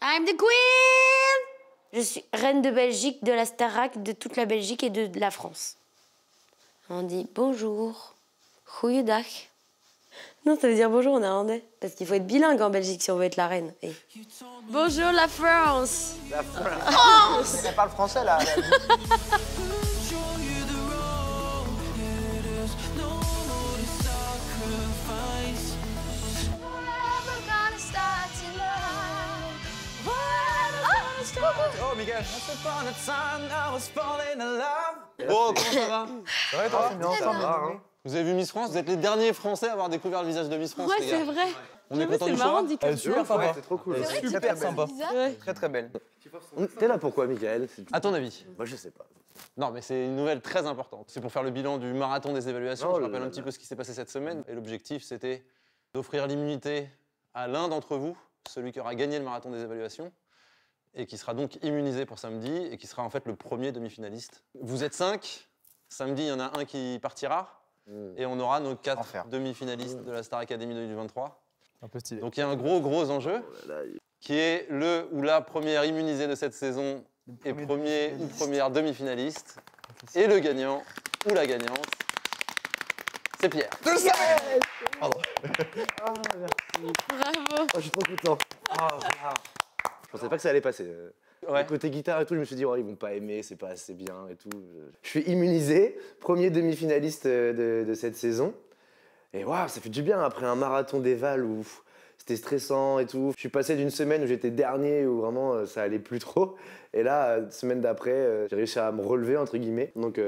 [SPEAKER 4] I'm the queen. Je suis reine de Belgique, de la Starac, de toute la Belgique et de la France. On dit bonjour, goeiedag. Non, ça veut dire bonjour en néerlandais. Parce qu'il faut être bilingue en Belgique si on veut être la reine. Et... Bonjour la France.
[SPEAKER 3] La France.
[SPEAKER 6] Elle parle français là.
[SPEAKER 8] Oh, Miguel. Bon, comment ça va? Ça va et toi?
[SPEAKER 3] Ça va, hein.
[SPEAKER 12] Vous avez vu Miss France? Vous êtes les derniers Français à avoir découvert le visage de Miss France,
[SPEAKER 4] Ouais,
[SPEAKER 12] les gars.
[SPEAKER 4] c'est vrai.
[SPEAKER 12] On est content du choix.
[SPEAKER 8] Elle est super sympa.
[SPEAKER 3] C'est trop cool.
[SPEAKER 8] Elle est super sympa.
[SPEAKER 6] Très très belle.
[SPEAKER 3] T'es là pourquoi, Michael?
[SPEAKER 12] À ton avis?
[SPEAKER 3] Moi, je sais pas.
[SPEAKER 12] Non, mais c'est une nouvelle très importante. C'est pour faire le bilan du marathon des évaluations.
[SPEAKER 3] Oh
[SPEAKER 12] Je
[SPEAKER 3] là
[SPEAKER 12] rappelle
[SPEAKER 3] là
[SPEAKER 12] un petit
[SPEAKER 3] là.
[SPEAKER 12] peu ce qui s'est passé cette semaine. Et l'objectif, c'était d'offrir l'immunité à l'un d'entre vous, celui qui aura gagné le marathon des évaluations, et qui sera donc immunisé pour samedi, et qui sera en fait le premier demi-finaliste. Vous êtes 5. Samedi, il y en a un qui partira. Et on aura nos 4
[SPEAKER 6] Enfer.
[SPEAKER 12] demi-finalistes de la Star Academy 2023.
[SPEAKER 8] Un peu stylé.
[SPEAKER 12] Donc il y a un gros enjeu, qui est le ou la première immunisée de cette saison et premier ou première demi-finaliste. Et le gagnant ou la gagnante, c'est Pierre.
[SPEAKER 3] Je le savais.
[SPEAKER 8] Pardon.
[SPEAKER 11] Bravo.
[SPEAKER 3] Oh, je suis trop content. Je pensais pas que ça allait passer.
[SPEAKER 12] Ouais.
[SPEAKER 3] Côté guitare et tout, je me suis dit, oh, ils vont pas aimer, c'est pas assez bien et tout. Je suis immunisé, premier demi-finaliste de cette saison. Et waouh, ça fait du bien après un marathon d'éval où c'était stressant et tout. Je suis passé d'une semaine où j'étais dernier, où vraiment ça allait plus trop. Et là, semaine d'après, j'ai réussi à me relever, entre guillemets. Donc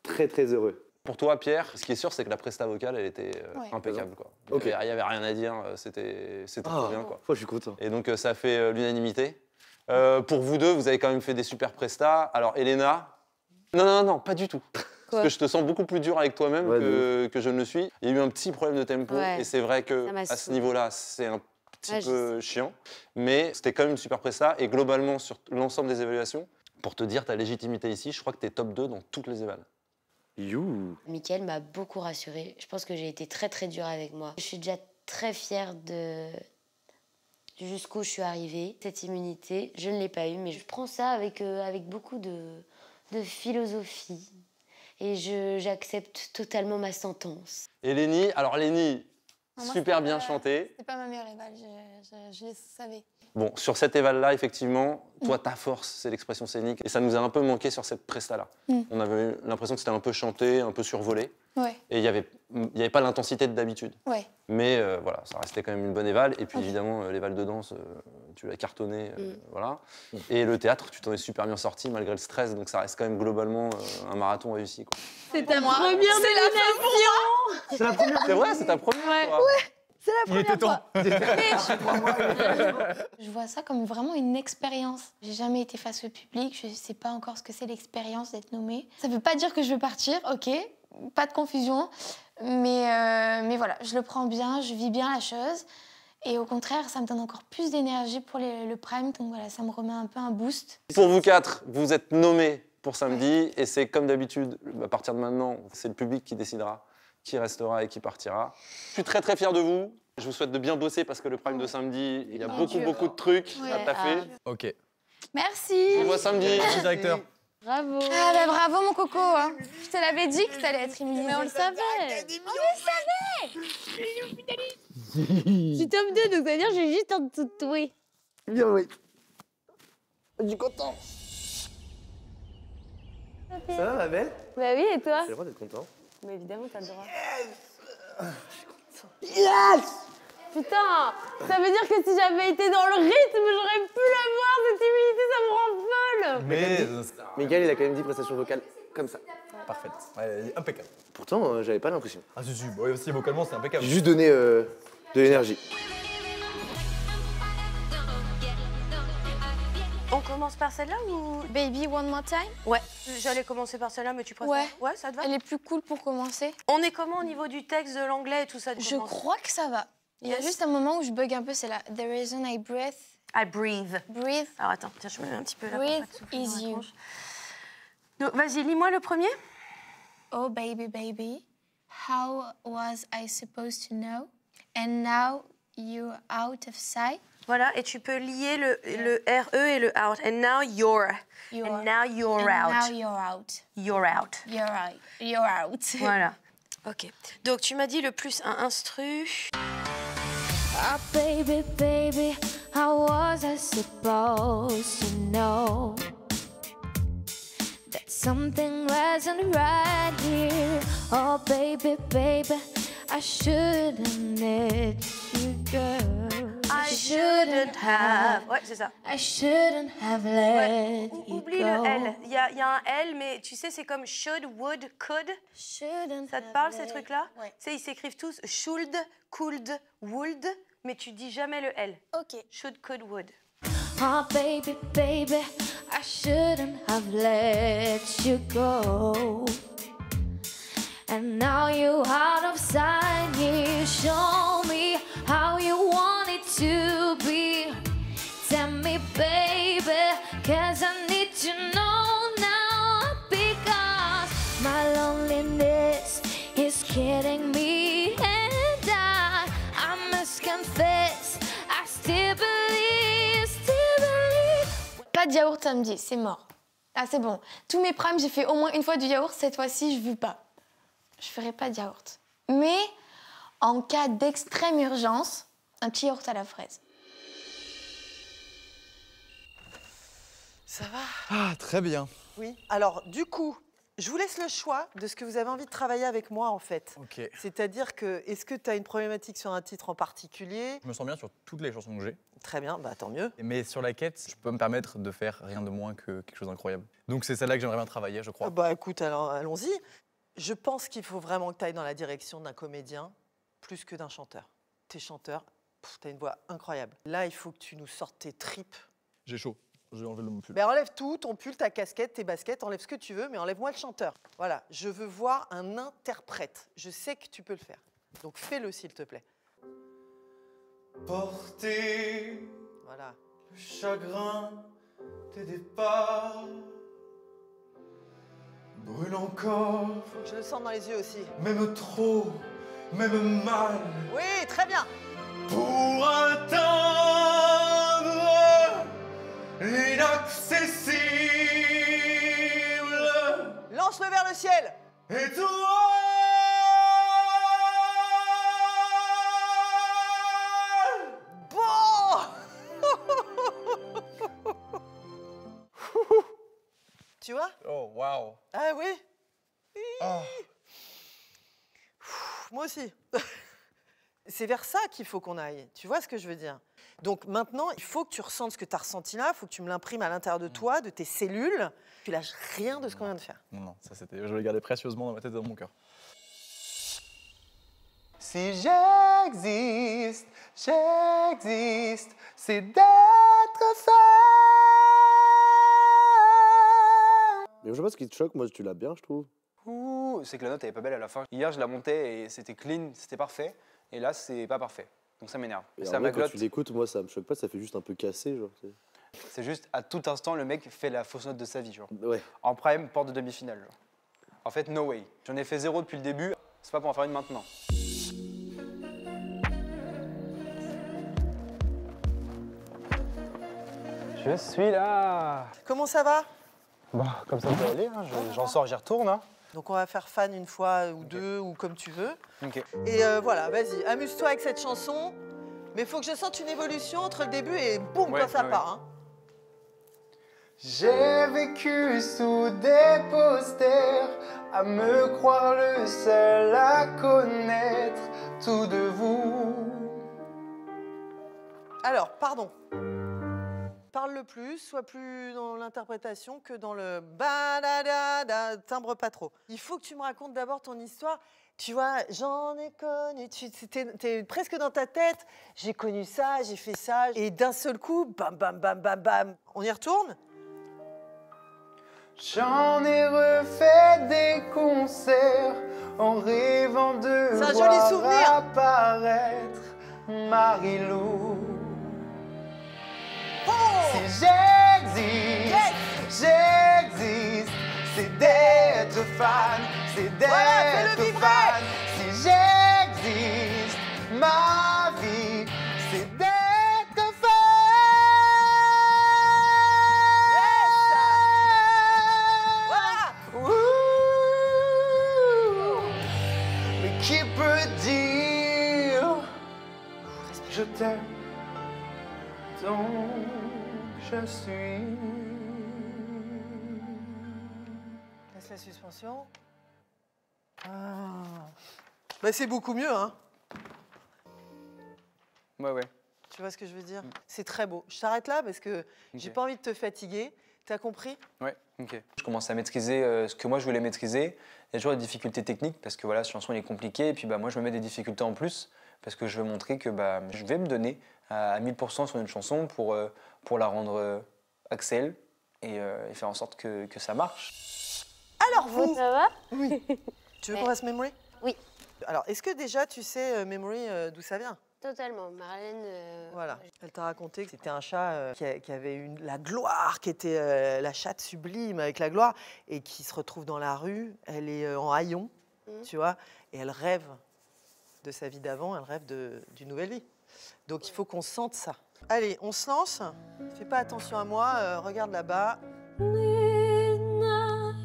[SPEAKER 3] très heureux.
[SPEAKER 12] Pour toi, Pierre, ce qui est sûr, c'est que la presta vocale, elle était
[SPEAKER 11] Ouais.
[SPEAKER 12] impeccable. Quoi.
[SPEAKER 3] Ok.
[SPEAKER 12] Il n'y avait rien à dire, c'était trop bien. Quoi.
[SPEAKER 3] Oh, je suis content.
[SPEAKER 12] Et donc, ça fait l'unanimité. Pour vous deux, vous avez quand même fait des super prestas. Alors, Elena... Non, pas du tout. Parce que je te sens beaucoup plus dur avec toi-même
[SPEAKER 3] Ouais,
[SPEAKER 12] que je ne le suis. Il y a eu un petit problème de tempo.
[SPEAKER 4] Ouais.
[SPEAKER 12] Et c'est vrai
[SPEAKER 4] Ça
[SPEAKER 12] qu'à
[SPEAKER 4] m'a
[SPEAKER 12] ce
[SPEAKER 4] saoulé.
[SPEAKER 12] niveau-là, c'est un petit
[SPEAKER 4] Ouais, je
[SPEAKER 12] peu chiant. Mais c'était quand même une super presta. Et globalement, sur l'ensemble des évaluations, pour te dire ta légitimité ici, je crois que tu es top 2 dans toutes les évals.
[SPEAKER 3] You.
[SPEAKER 4] Mickaël m'a beaucoup rassurée. Je pense que j'ai été très dure avec moi. Je suis déjà très fière de... jusqu'où je suis arrivée. Cette immunité, je ne l'ai pas eue, mais je prends ça avec beaucoup de philosophie. Et j'accepte totalement ma sentence.
[SPEAKER 12] Et Lénie, alors Lénie,
[SPEAKER 13] moi,
[SPEAKER 12] super bien chanté.
[SPEAKER 13] C'est pas ma meilleure éval, je le savais.
[SPEAKER 12] Bon, sur cette éval-là, effectivement, toi, ta force, c'est l'expression scénique. Et ça nous a un peu manqué sur cette presta-là. On avait l'impression que c'était un peu chanté, un peu survolé.
[SPEAKER 13] Ouais.
[SPEAKER 12] Et il n'y avait pas l'intensité de d'habitude.
[SPEAKER 13] Ouais.
[SPEAKER 12] Mais voilà, ça restait quand même une bonne éval. Et puis évidemment, l'éval de danse, tu l'as cartonné. Voilà. Et le théâtre, tu t'en es super bien sorti malgré le stress. Donc ça reste quand même globalement un marathon réussi, quoi.
[SPEAKER 5] C'est ta première nomination.
[SPEAKER 3] C'est la première.
[SPEAKER 12] C'est vrai, c'est ta première fois.
[SPEAKER 13] C'est la première fois.
[SPEAKER 3] temps.
[SPEAKER 13] Je vois ça comme vraiment une expérience. J'ai jamais été face au public, je sais pas encore ce que c'est l'expérience d'être nommée. Ça veut pas dire que je veux partir, ok, pas de confusion, mais voilà, je le prends bien, je vis bien la chose. Et au contraire, ça me donne encore plus d'énergie pour le prime, donc voilà, ça me remet un peu un boost.
[SPEAKER 12] Pour vous quatre, vous êtes nommés pour samedi. Et c'est comme d'habitude, à partir de maintenant, c'est le public qui décidera qui restera et qui partira. Je suis très très fier de vous. Je vous souhaite de bien bosser parce que le prime de samedi, il y a beaucoup de trucs à taffer.
[SPEAKER 8] Ok.
[SPEAKER 13] Merci.
[SPEAKER 12] On se voit samedi.
[SPEAKER 8] Merci, directeur.
[SPEAKER 4] Bravo.
[SPEAKER 13] Ah bah bravo mon coco, hein. Je te l'avais dit que t'allais être immunisé.
[SPEAKER 4] Mais on le savait.
[SPEAKER 13] On le savait.
[SPEAKER 4] Je suis top 2, donc ça veut dire que je suis juste en dessous de toi.
[SPEAKER 3] Bien, oui. Je suis content. Ça va, ma belle?
[SPEAKER 4] Bah oui, et toi?
[SPEAKER 3] J'ai le droit d'être content.
[SPEAKER 4] Mais évidemment, t'as le droit.
[SPEAKER 3] Yes!
[SPEAKER 4] Putain, ça veut dire que si j'avais été dans le rythme, j'aurais pu l'avoir, cette immunité, ça me rend folle.
[SPEAKER 8] Mais
[SPEAKER 3] Miguel, il a quand même dit prestation vocale comme ça.
[SPEAKER 8] parfaite. Ouais, impeccable.
[SPEAKER 3] Pourtant, j'avais pas l'impression.
[SPEAKER 8] Ah si, si, ouais, aussi vocalement, c'est impeccable.
[SPEAKER 3] J'ai juste donné de l'énergie.
[SPEAKER 5] On commence par celle-là ou...
[SPEAKER 13] Baby One More Time?
[SPEAKER 5] Ouais, j'allais commencer par celle-là, mais tu préfères... Ouais, ça te va?
[SPEAKER 13] Elle est plus cool pour commencer.
[SPEAKER 5] On est comment au niveau du texte, de l'anglais et tout ça?
[SPEAKER 13] Je crois que ça va. Il y a juste un moment où je bug un peu, c'est là. The reason I breathe.
[SPEAKER 5] I breathe.
[SPEAKER 13] Breathe.
[SPEAKER 5] Alors attends, tiens, je me mets un petit peu là.
[SPEAKER 13] Breathe is you.
[SPEAKER 5] Vas-y, lis-moi le premier.
[SPEAKER 13] Oh baby, baby, how was I supposed to know? And now you're out of sight.
[SPEAKER 5] Voilà, et tu peux lier le RE et le out. And now you're. And now you're out.
[SPEAKER 13] Now you're out.
[SPEAKER 5] You're out.
[SPEAKER 13] You're out. You're out.
[SPEAKER 5] Voilà. Ok. Donc tu m'as dit le plus un instru.
[SPEAKER 2] Ah, baby, baby, how was I supposed to know that something wasn't right here? Oh, baby, baby, I shouldn't let you go.
[SPEAKER 5] I shouldn't have. Ouais, c'est ça.
[SPEAKER 2] I shouldn't have let you
[SPEAKER 5] Oublie
[SPEAKER 2] go.
[SPEAKER 5] le L. Il y a un L, mais tu sais, c'est comme should, would, could. Ça te parle, ces trucs-là?
[SPEAKER 13] Ouais.
[SPEAKER 5] Tu sais, ils s'écrivent tous should, could, would, mais tu dis jamais le L.
[SPEAKER 13] Ok.
[SPEAKER 5] Should, could, would.
[SPEAKER 2] Oh, baby, baby, I shouldn't have let you go. And now you're out of sight. You show me how you want it to be. Tell me, baby, 'cause I need to know now. Because my loneliness is killing me. And I must confess, I still believe,
[SPEAKER 13] Pas de yaourt samedi, c'est mort. Ah, c'est bon. Tous mes primes, j'ai fait au moins une fois du yaourt. Cette fois-ci, je veux pas. Je ferai pas de yaourt. Mais en cas d'extrême urgence, un petit yaourt à la fraise.
[SPEAKER 14] Ça va?
[SPEAKER 8] Ah, très bien.
[SPEAKER 14] Oui. Alors, du coup, je vous laisse le choix de ce que vous avez envie de travailler avec moi, en fait.
[SPEAKER 8] Ok.
[SPEAKER 14] C'est-à-dire que, est-ce que tu as une problématique sur un titre en particulier?
[SPEAKER 8] Je me sens bien sur toutes les chansons que j'ai.
[SPEAKER 14] Très bien, bah tant mieux.
[SPEAKER 8] Mais sur la quête, je peux me permettre de faire rien de moins que quelque chose d'incroyable. Donc c'est celle-là que j'aimerais bien travailler, je crois.
[SPEAKER 14] Bah écoute, alors allons-y. Je pense qu'il faut vraiment que tu ailles dans la direction d'un comédien plus que d'un chanteur. T'es chanteur, t'as une voix incroyable. Là, il faut que tu nous sortes tes tripes.
[SPEAKER 8] J'ai chaud. J'ai enlevé le pull.
[SPEAKER 14] Ben enlève tout, ton pull, ta casquette, tes baskets, enlève ce que tu veux, mais enlève-moi le chanteur. Voilà, je veux voir un interprète. Je sais que tu peux le faire. Donc fais-le, s'il te plaît.
[SPEAKER 7] Porter
[SPEAKER 14] Voilà.
[SPEAKER 7] le chagrin des départs brûle encore.
[SPEAKER 14] Faut que je le sente dans les yeux aussi.
[SPEAKER 7] Même trop, même mal.
[SPEAKER 14] Oui, très bien.
[SPEAKER 7] Pour atteindre
[SPEAKER 14] Lance-le vers le ciel.
[SPEAKER 10] Et toi
[SPEAKER 14] Tu vois?
[SPEAKER 6] Oh, waouh.
[SPEAKER 14] Ah oui?
[SPEAKER 6] Oh.
[SPEAKER 14] Moi aussi. C'est vers ça qu'il faut qu'on aille. Tu vois ce que je veux dire? Donc maintenant, il faut que tu ressentes ce que tu as ressenti là, il faut que tu me l'imprimes à l'intérieur de toi, de tes cellules. Tu lâches rien de ce qu'on vient de faire.
[SPEAKER 8] Non, non, ça c'était. Je le gardais précieusement dans ma tête et dans mon cœur.
[SPEAKER 10] Si j'existe, c'est d'être femme.
[SPEAKER 3] Mais je sais pas ce qui te choque, moi tu l'as bien, je trouve.
[SPEAKER 6] Ouh, c'est que la note elle est pas belle à la fin. Hier je la montais et c'était clean, c'était parfait. Et là c'est pas parfait. Donc ça m'énerve.
[SPEAKER 3] Et
[SPEAKER 6] Ça
[SPEAKER 3] en vrai, quand
[SPEAKER 6] m'aglotte.
[SPEAKER 3] tu l'écoutes, moi ça me choque pas, ça fait juste un peu cassé, genre.
[SPEAKER 6] C'est juste à tout instant le mec fait la fausse note de sa vie, genre.
[SPEAKER 3] Ouais.
[SPEAKER 6] En prime, porte de demi-finale, genre. En fait, no way. J'en ai fait 0 depuis le début, c'est pas pour en faire une maintenant. Je suis là.
[SPEAKER 14] Comment ça va?
[SPEAKER 6] Bah, comme ça peut aller, hein. J'en sors, j'y retourne. Hein.
[SPEAKER 14] Donc on va faire fan une fois ou deux ou comme tu veux.
[SPEAKER 6] Ok.
[SPEAKER 14] Et voilà, vas-y, amuse-toi avec cette chanson. Mais il faut que je sente une évolution entre le début et boum,
[SPEAKER 6] Ouais,
[SPEAKER 14] quand ça
[SPEAKER 6] ouais,
[SPEAKER 14] part. Hein.
[SPEAKER 10] J'ai vécu sous des posters, à me croire le seul à connaître tout de vous.
[SPEAKER 14] Alors, pardon. Parle le plus, sois plus dans l'interprétation que dans le ba-da-da-da, timbre pas trop. Il faut que tu me racontes d'abord ton histoire. Tu vois, j'en ai connu, t'es presque dans ta tête. J'ai connu ça, j'ai fait ça. Et d'un seul coup, bam, bam, bam, bam, bam. On y retourne?
[SPEAKER 10] J'en ai refait des concerts en rêvant de
[SPEAKER 14] C'est un joli
[SPEAKER 10] voir
[SPEAKER 14] souvenir.
[SPEAKER 10] apparaître Marie-Lou.
[SPEAKER 14] Oh!
[SPEAKER 10] Si j'existe, c'est d'être fan, c'est
[SPEAKER 14] Voilà, fais-le
[SPEAKER 10] d'être
[SPEAKER 14] vibrer.
[SPEAKER 10] fan. Si j'existe, ma vie, c'est d'être fan.
[SPEAKER 14] Voilà!
[SPEAKER 10] Ouh. Mais qui peut dire je t'aime donc je suis.
[SPEAKER 14] Laisse la suspension. Ah. Bah, c'est beaucoup mieux, hein.
[SPEAKER 6] Ouais, ouais.
[SPEAKER 14] Tu vois ce que je veux dire? C'est très beau. Je t'arrête là parce que j'ai pas envie de te fatiguer. T'as compris?
[SPEAKER 6] Ouais, ok. Je commence à maîtriser ce que moi je voulais maîtriser. Il y a toujours des difficultés techniques parce que voilà, cette chanson elle est compliquée et puis bah, moi je me mets des difficultés en plus parce que je veux montrer que bah, je vais me donner à 1000% sur une chanson pour la rendre Axel et faire en sorte que ça marche.
[SPEAKER 14] Alors vous,
[SPEAKER 4] Ça va?
[SPEAKER 14] oui. Tu veux qu'on fasse Memory?
[SPEAKER 4] Oui.
[SPEAKER 14] Alors, est-ce que déjà tu sais Memory d'où ça vient?
[SPEAKER 4] Totalement. Marlène.
[SPEAKER 14] Voilà. Elle t'a raconté que c'était un chat qui avait la gloire, qui était la chatte sublime avec la gloire, et qui se retrouve dans la rue. Elle est en haillons, tu vois, et elle rêve de sa vie d'avant, elle rêve d'une nouvelle vie. Donc il faut qu'on sente ça. Allez, on se lance. Fais pas attention à moi, regarde là-bas.
[SPEAKER 2] Midnight,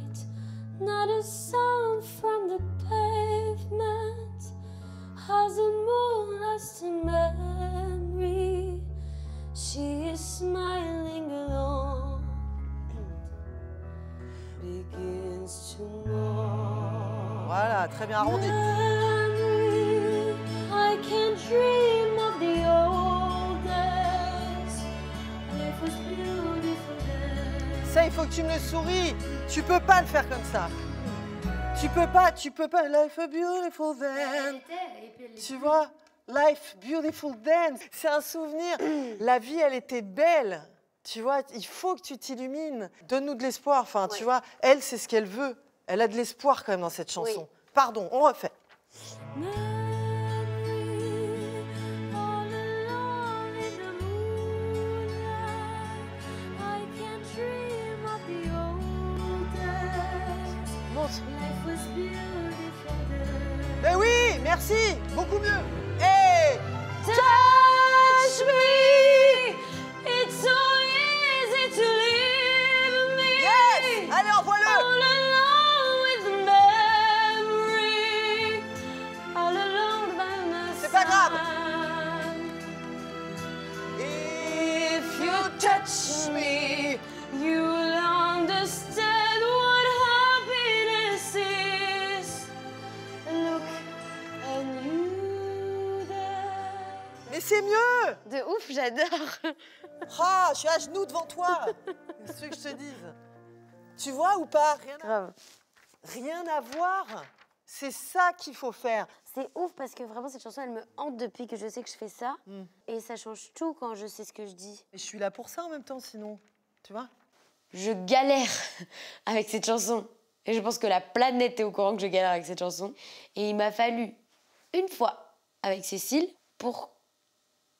[SPEAKER 2] not a sound from the pavement. Has the moon lost a memory? She is smiling alone. Begins tomorrow.
[SPEAKER 14] Voilà, très bien arrondi.
[SPEAKER 2] Memory, I can dream of the old days. Life was beautiful then.
[SPEAKER 14] Ça, il faut que tu me le souris. Tu peux pas le faire comme ça. Tu peux pas. Life a beautiful then. Tu vois, life beautiful then. C'est un souvenir. La vie, elle était belle. Tu vois, il faut que tu t'illumines. Donne-nous de l'espoir. Enfin, tu vois, elle, c'est ce qu'elle veut. Elle a de l'espoir quand même dans cette chanson.
[SPEAKER 4] Oui.
[SPEAKER 14] Pardon, on refait. Mais oui, merci, beaucoup mieux. Hey!
[SPEAKER 2] Touch me, it's so easy to leave me.
[SPEAKER 14] Yeah!
[SPEAKER 2] touch me, you'll understand what happiness is. Look, and you there.
[SPEAKER 14] Mais c'est mieux!
[SPEAKER 4] De ouf, j'adore.
[SPEAKER 14] Ah, je suis à genoux devant toi. Qu'est-ce que je te dise? Tu vois ou pas? Rien à voir. C'est ça qu'il faut faire.
[SPEAKER 4] C'est ouf parce que vraiment cette chanson elle me hante depuis que je sais que je fais ça. Et ça change tout quand je sais ce que je dis.
[SPEAKER 14] Et je suis là pour ça en même temps sinon, tu vois?
[SPEAKER 4] Je galère avec cette chanson. Et je pense que la planète est au courant que je galère avec cette chanson. Et il m'a fallu une fois avec Cécile pour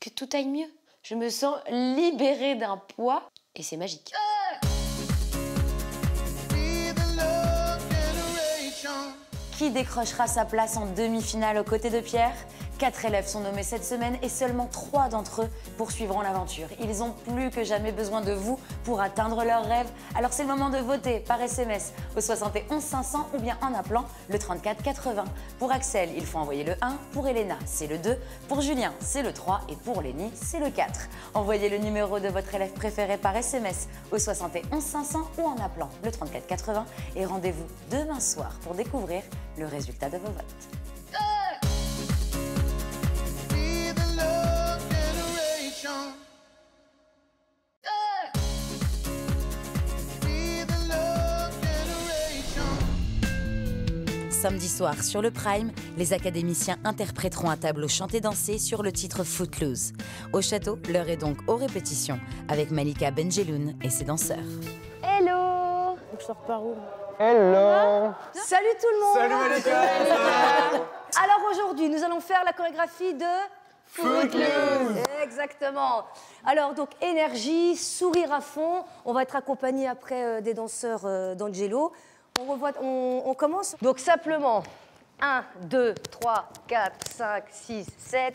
[SPEAKER 4] que tout aille mieux. Je me sens libérée d'un poids et c'est magique.
[SPEAKER 1] Qui décrochera sa place en demi-finale aux côtés de Pierre? 4 élèves sont nommés cette semaine et seulement 3 d'entre eux poursuivront l'aventure. Ils ont plus que jamais besoin de vous pour atteindre leurs rêves. Alors c'est le moment de voter par SMS au 71 500 ou bien en appelant le 34 80. Pour Axel, il faut envoyer le 1. Pour Elena, c'est le 2. Pour Julien, c'est le 3. Et pour Lénie, c'est le 4. Envoyez le numéro de votre élève préféré par SMS au 71 500 ou en appelant le 34 80. Et rendez-vous demain soir pour découvrir le résultat de vos votes. Samedi soir sur le Prime, les académiciens interpréteront un tableau chanté-dansé sur le titre Footloose. Au château, l'heure est donc aux répétitions avec Malika Benjeloun et ses danseurs.
[SPEAKER 11] Hello! Je sors par où?
[SPEAKER 6] Hello!
[SPEAKER 15] Salut tout le monde!
[SPEAKER 6] Salut Malika!
[SPEAKER 15] Alors aujourd'hui, nous allons faire la chorégraphie de
[SPEAKER 6] Footloose!
[SPEAKER 15] Exactement. Alors donc énergie, sourire à fond. On va être accompagné après des danseurs d'Angelo. On commence. Donc simplement 1, 2, 3, 4, 5, 6, 7.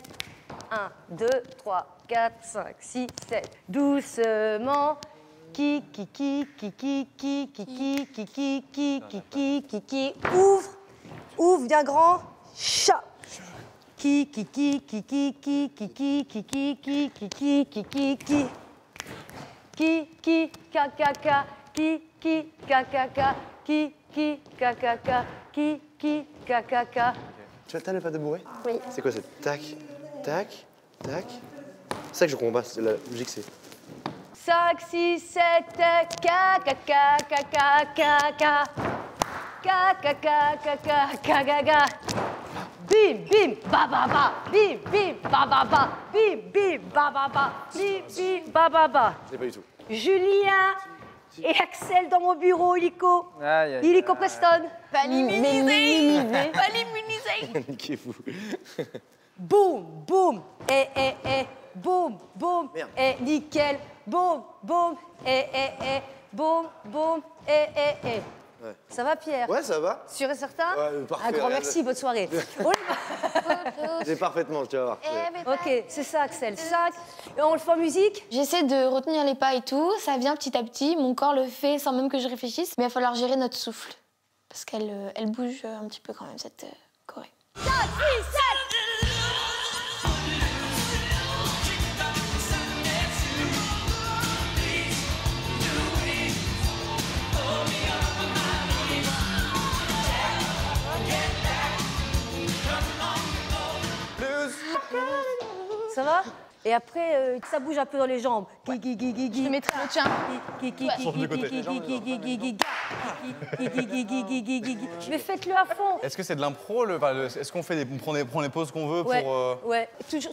[SPEAKER 15] 1, 2, 3, 4, 5, 6, 7. Doucement. Qui. Ouvre bien grand. Chat. Qui.
[SPEAKER 3] Tu as le pas de bourré?
[SPEAKER 15] Oui.
[SPEAKER 3] C'est quoi, c'est tac, tac, tac? C'est ça que je comprends pas, la musique c'est...
[SPEAKER 15] 5, 6, 7, bim, bim, ba, ba, ba, bim, bim, ba, ba, ba, bim, bim, ba, ba, ba, bim, bim, ba, ba, ba.
[SPEAKER 3] Je l'ai pas du tout.
[SPEAKER 15] Julien et Axel dans mon bureau, illico. Illico Preston.
[SPEAKER 13] Pas l'immuniser. Pas l'immuniser.
[SPEAKER 3] Niquez-vous.
[SPEAKER 15] Boum, boum, boum, boum, et nickel, boum, boum, boum, boum,
[SPEAKER 3] Ouais.
[SPEAKER 15] Ça va, Pierre?
[SPEAKER 3] Ouais, ça va.
[SPEAKER 15] Sûr et certain?
[SPEAKER 3] Ouais, parfait.
[SPEAKER 15] Un grand merci, bonne soirée.
[SPEAKER 3] C'est parfaitement, tu vas voir.
[SPEAKER 15] Ok, c'est ça, Axel. 5, et on le fait en musique?
[SPEAKER 13] J'essaie de retenir les pas et tout. Ça vient petit à petit. Mon corps le fait sans même que je réfléchisse. Mais il va falloir gérer notre souffle. Parce qu'elle elle bouge un petit peu quand même, cette choré.
[SPEAKER 15] 5, 6, 7. Ça va? Et après, ça bouge un peu dans les jambes. Je
[SPEAKER 13] te mettrai le tien.
[SPEAKER 15] Mais faites-le à fond.
[SPEAKER 8] Est-ce que c'est de l'impro? Est-ce qu'on prend les pauses qu'on veut
[SPEAKER 15] Ouais,
[SPEAKER 8] pour...
[SPEAKER 15] ouais.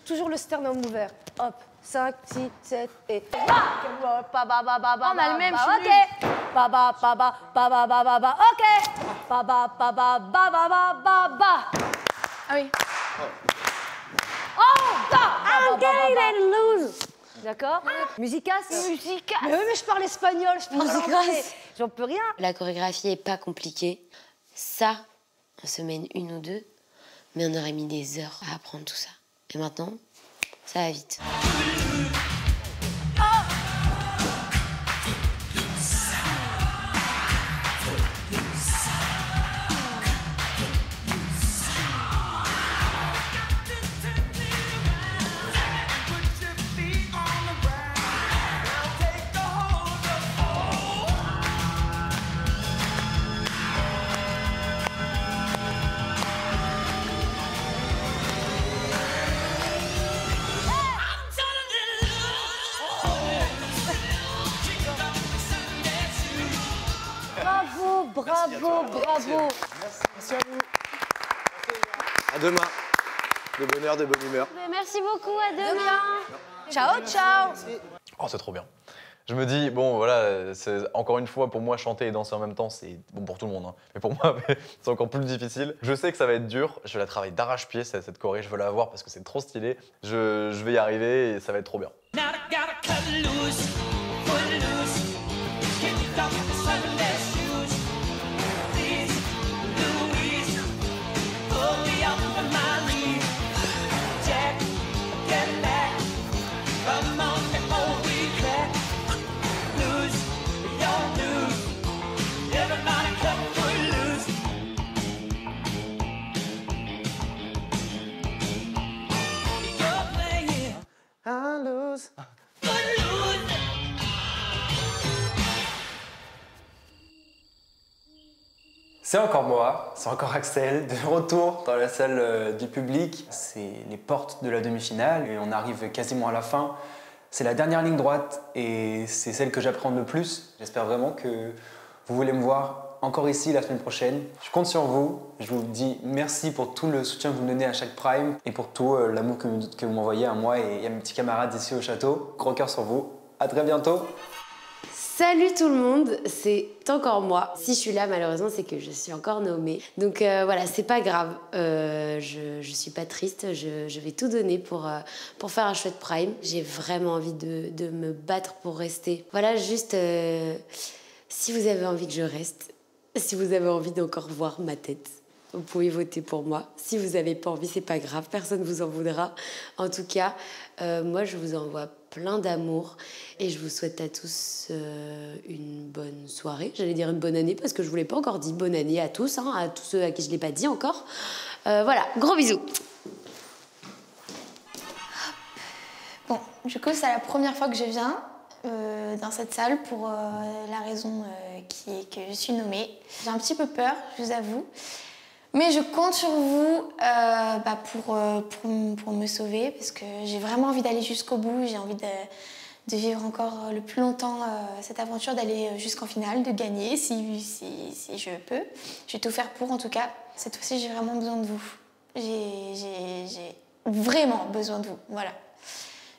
[SPEAKER 15] Toujours le sternum ouvert. Hop, 5, 6, 7 et... On
[SPEAKER 13] a le même
[SPEAKER 15] ok. Ok.
[SPEAKER 13] Ah oui.
[SPEAKER 15] I'm getting loose. D'accord? Musicas?
[SPEAKER 13] Musicas.
[SPEAKER 15] Mais oui, mais je parle espagnol, je parle anglais. J'en peux rien.
[SPEAKER 4] La chorégraphie est pas compliquée. Ça, en semaine 1 ou 2, mais on aurait mis des heures à apprendre tout ça. Et maintenant, ça va vite.
[SPEAKER 15] bravo, bravo.
[SPEAKER 3] Merci à vous. À demain. De bonheur, de bonne humeur.
[SPEAKER 4] Merci beaucoup, à demain.
[SPEAKER 15] Ciao, ciao.
[SPEAKER 8] Oh, c'est trop bien. Je me dis, bon, voilà, encore une fois, pour moi, chanter et danser en même temps, c'est bon pour tout le monde. Hein. Mais pour moi, c'est encore plus difficile. Je sais que ça va être dur. Je vais la travailler d'arrache-pied, cette choré. Je veux la voir parce que c'est trop stylé. Je vais y arriver et ça va être trop bien.
[SPEAKER 6] C'est encore moi, c'est encore Axel, de retour dans la salle du public. C'est les portes de la demi-finale et on arrive quasiment à la fin. C'est la dernière ligne droite et c'est celle que j'appréhende le plus. J'espère vraiment que vous voulez me voir encore ici la semaine prochaine. Je compte sur vous. Je vous dis merci pour tout le soutien que vous me donnez à chaque Prime et pour tout l'amour que vous m'envoyez à moi et à mes petits camarades ici au château. Gros cœur sur vous. À très bientôt.
[SPEAKER 4] Salut tout le monde, c'est encore moi. Si je suis là, malheureusement, c'est que je suis encore nommée. Donc voilà, c'est pas grave. Je suis pas triste. Je vais tout donner pour faire un chouette Prime. J'ai vraiment envie de me battre pour rester. Voilà, juste si vous avez envie que je reste, si vous avez envie d'encore voir ma tête, vous pouvez voter pour moi. Si vous n'avez pas envie, c'est pas grave, personne ne vous en voudra. En tout cas, moi, je vous envoie plein d'amour et je vous souhaite à tous une bonne soirée. J'allais dire une bonne année parce que je ne vous l'ai pas encore dit. Bonne année à tous, hein, à tous ceux à qui je ne l'ai pas dit encore. Voilà, gros bisous.
[SPEAKER 13] Bon, du coup, c'est la première fois que je viens dans cette salle pour la raison qui est que je suis nommée. J'ai un petit peu peur, je vous avoue. Mais je compte sur vous pour me sauver parce que j'ai vraiment envie d'aller jusqu'au bout. J'ai envie de vivre encore le plus longtemps cette aventure, d'aller jusqu'en finale, de gagner si je peux. Je vais tout faire pour, en tout cas. Cette fois-ci, j'ai vraiment besoin de vous. J'ai vraiment besoin de vous. Voilà.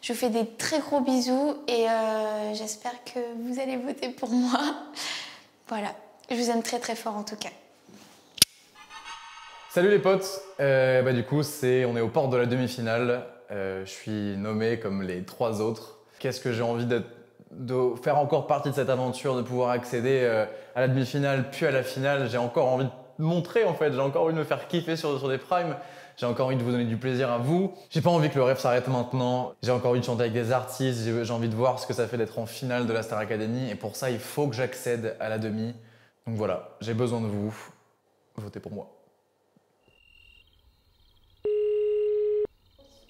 [SPEAKER 13] Je vous fais des très gros bisous et j'espère que vous allez voter pour moi. Voilà. Je vous aime très très fort en tout cas.
[SPEAKER 8] Salut les potes, du coup on est aux portes de la demi-finale, je suis nommé comme les 3 autres. Qu'est-ce que j'ai envie de faire encore partie de cette aventure, de pouvoir accéder à la demi-finale puis à la finale. J'ai encore envie de montrer en fait, j'ai encore envie de me faire kiffer sur des primes. J'ai encore envie de vous donner du plaisir à vous. J'ai pas envie que le rêve s'arrête maintenant. J'ai encore envie de chanter avec des artistes, j'ai envie de voir ce que ça fait d'être en finale de la Star Academy et pour ça il faut que j'accède à la demi. Donc voilà, j'ai besoin de vous, votez pour moi.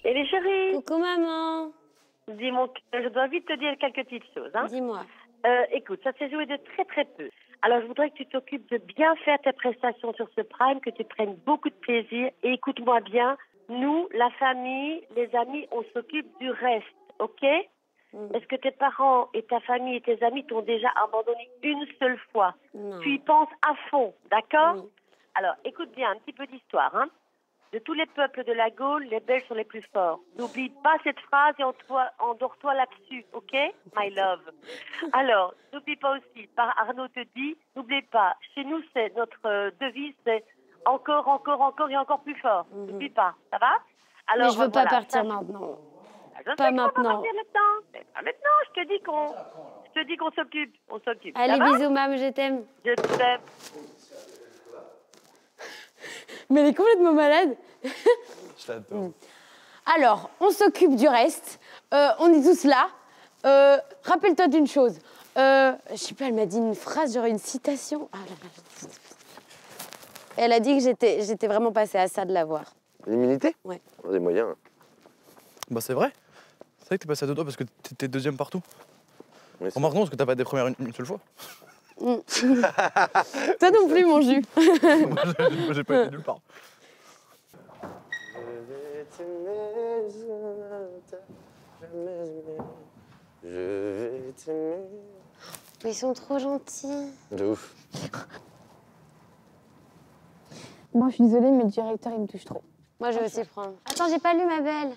[SPEAKER 16] Et les chéris.
[SPEAKER 4] Coucou maman.
[SPEAKER 16] Dis mon cœur, je dois vite te dire quelques petites choses. Hein.
[SPEAKER 4] Dis-moi.
[SPEAKER 16] Écoute, ça s'est joué de très très peu. Alors je voudrais que tu t'occupes de bien faire tes prestations sur ce Prime, que tu prennes beaucoup de plaisir. Et écoute-moi bien, nous, la famille, les amis, on s'occupe du reste, ok? Est-ce que tes parents et ta famille et tes amis t'ont déjà abandonné une seule fois?
[SPEAKER 4] Non.
[SPEAKER 16] Tu y penses à fond, d'accord? Alors écoute bien, un petit peu d'histoire, hein. De tous les peuples de la Gaule, les Belges sont les plus forts. N'oublie pas cette phrase et endors-toi là-dessus, ok? My love. Alors, n'oublie pas aussi, par Arnaud te dit, n'oublie pas, chez nous, c'est notre devise, c'est encore et encore plus fort. N'oublie pas, ça va? Alors,
[SPEAKER 4] mais je veux pas
[SPEAKER 16] voilà,
[SPEAKER 4] partir
[SPEAKER 16] ça,
[SPEAKER 4] maintenant.
[SPEAKER 16] Je
[SPEAKER 4] Pas
[SPEAKER 16] sais qu'on va
[SPEAKER 4] maintenant.
[SPEAKER 16] partir maintenant. Mais pas maintenant, je te dis qu'on s'occupe. On s'occupe.
[SPEAKER 4] Allez,
[SPEAKER 16] ça va?
[SPEAKER 4] bisous, mam, je t'aime.
[SPEAKER 16] Je t'aime.
[SPEAKER 4] Mais elle est complètement malade.
[SPEAKER 8] Je l'adore.
[SPEAKER 15] Alors, on s'occupe du reste. On est tous là. Rappelle-toi d'une chose. Je sais pas, elle m'a dit une phrase, genre une citation. Ah là là. Elle a dit que j'étais vraiment passée à ça de la voir.
[SPEAKER 3] L'immunité?
[SPEAKER 15] Ouais.
[SPEAKER 3] On a des moyens.
[SPEAKER 7] Bah c'est vrai. C'est vrai que t'es passé à 2 doigts parce que t'étais deuxième partout.
[SPEAKER 3] Oui,
[SPEAKER 7] remarque non, parce que t'as pas été première une seule fois.
[SPEAKER 15] Toi non plus, mon jus.
[SPEAKER 7] Moi j'ai pas été nulle part.
[SPEAKER 3] Je vais t'aimer.
[SPEAKER 4] Ils sont trop gentils.
[SPEAKER 3] De ouf.
[SPEAKER 13] Moi, je suis désolée, mais le directeur, il me touche trop.
[SPEAKER 4] Moi, je vais aussi prendre. Attends, j'ai pas lu, ma belle.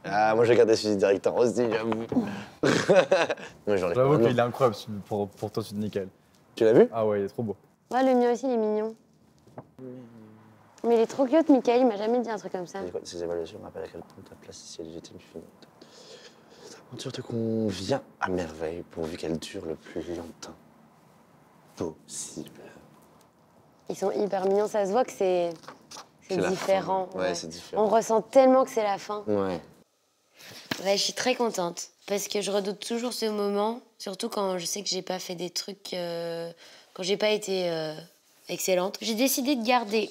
[SPEAKER 3] Ah, moi j'ai regardé celui du directeur aussi, j'avoue. Moi j'en ai
[SPEAKER 8] J'avoue
[SPEAKER 3] pas.
[SPEAKER 8] qu'il est incroyable pour toi, celui de Nickel.
[SPEAKER 3] Tu l'as vu?
[SPEAKER 8] Ah ouais, il est trop beau.
[SPEAKER 4] Ouais, le mien aussi, il est mignon. Mais il est trop cute, Mickaël, il m'a jamais dit un truc comme ça.
[SPEAKER 3] Ces évaluations rappellent à quel point ta place ici est légitime finalement. L'aventure te convient à merveille pourvu qu'elle dure le plus longtemps possible.
[SPEAKER 4] Ils sont hyper mignons, ça se voit que c'est
[SPEAKER 3] la
[SPEAKER 4] différent.
[SPEAKER 3] fin. Ouais, c'est différent.
[SPEAKER 4] On ressent tellement que c'est la fin.
[SPEAKER 3] Ouais.
[SPEAKER 4] Ouais, je suis très contente parce que je redoute toujours ce moment, surtout quand je sais que j'ai pas fait des trucs, quand j'ai pas été excellente. J'ai décidé de garder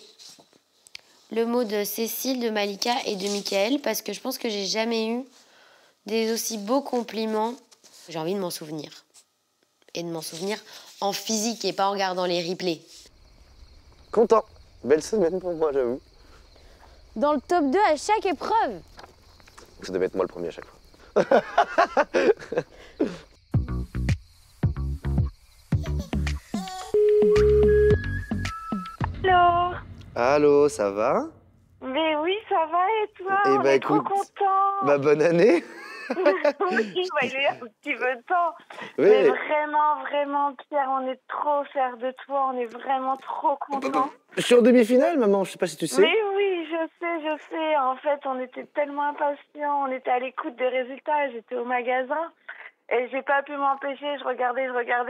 [SPEAKER 4] le mot de Cécile, de Malika et de Mickaël parce que je pense que j'ai jamais eu des aussi beaux compliments. J'ai envie de m'en souvenir. Et de m'en souvenir en physique et pas en regardant les replays.
[SPEAKER 3] Content. Belle semaine pour moi, j'avoue.
[SPEAKER 4] Dans le top 2 à chaque épreuve.
[SPEAKER 3] Ça devait être moi le premier à chaque fois.
[SPEAKER 17] Allô?
[SPEAKER 3] Allô, ça va?
[SPEAKER 17] Mais oui, ça va et toi?
[SPEAKER 3] Eh
[SPEAKER 17] On
[SPEAKER 3] bah,
[SPEAKER 17] est trop
[SPEAKER 3] écoute,
[SPEAKER 17] contents.
[SPEAKER 3] Bah bonne année.
[SPEAKER 17] Oui, bah, il y a un petit peu de temps.
[SPEAKER 3] Oui.
[SPEAKER 17] Mais vraiment, Pierre, on est trop fiers de toi. On est vraiment trop contents.
[SPEAKER 3] Je suis en demi-finale, maman, je sais pas si tu sais.
[SPEAKER 17] Mais oui, je sais. En fait, on était tellement impatients. On était à l'écoute des résultats. J'étais au magasin. Et j'ai pas pu m'empêcher, je regardais,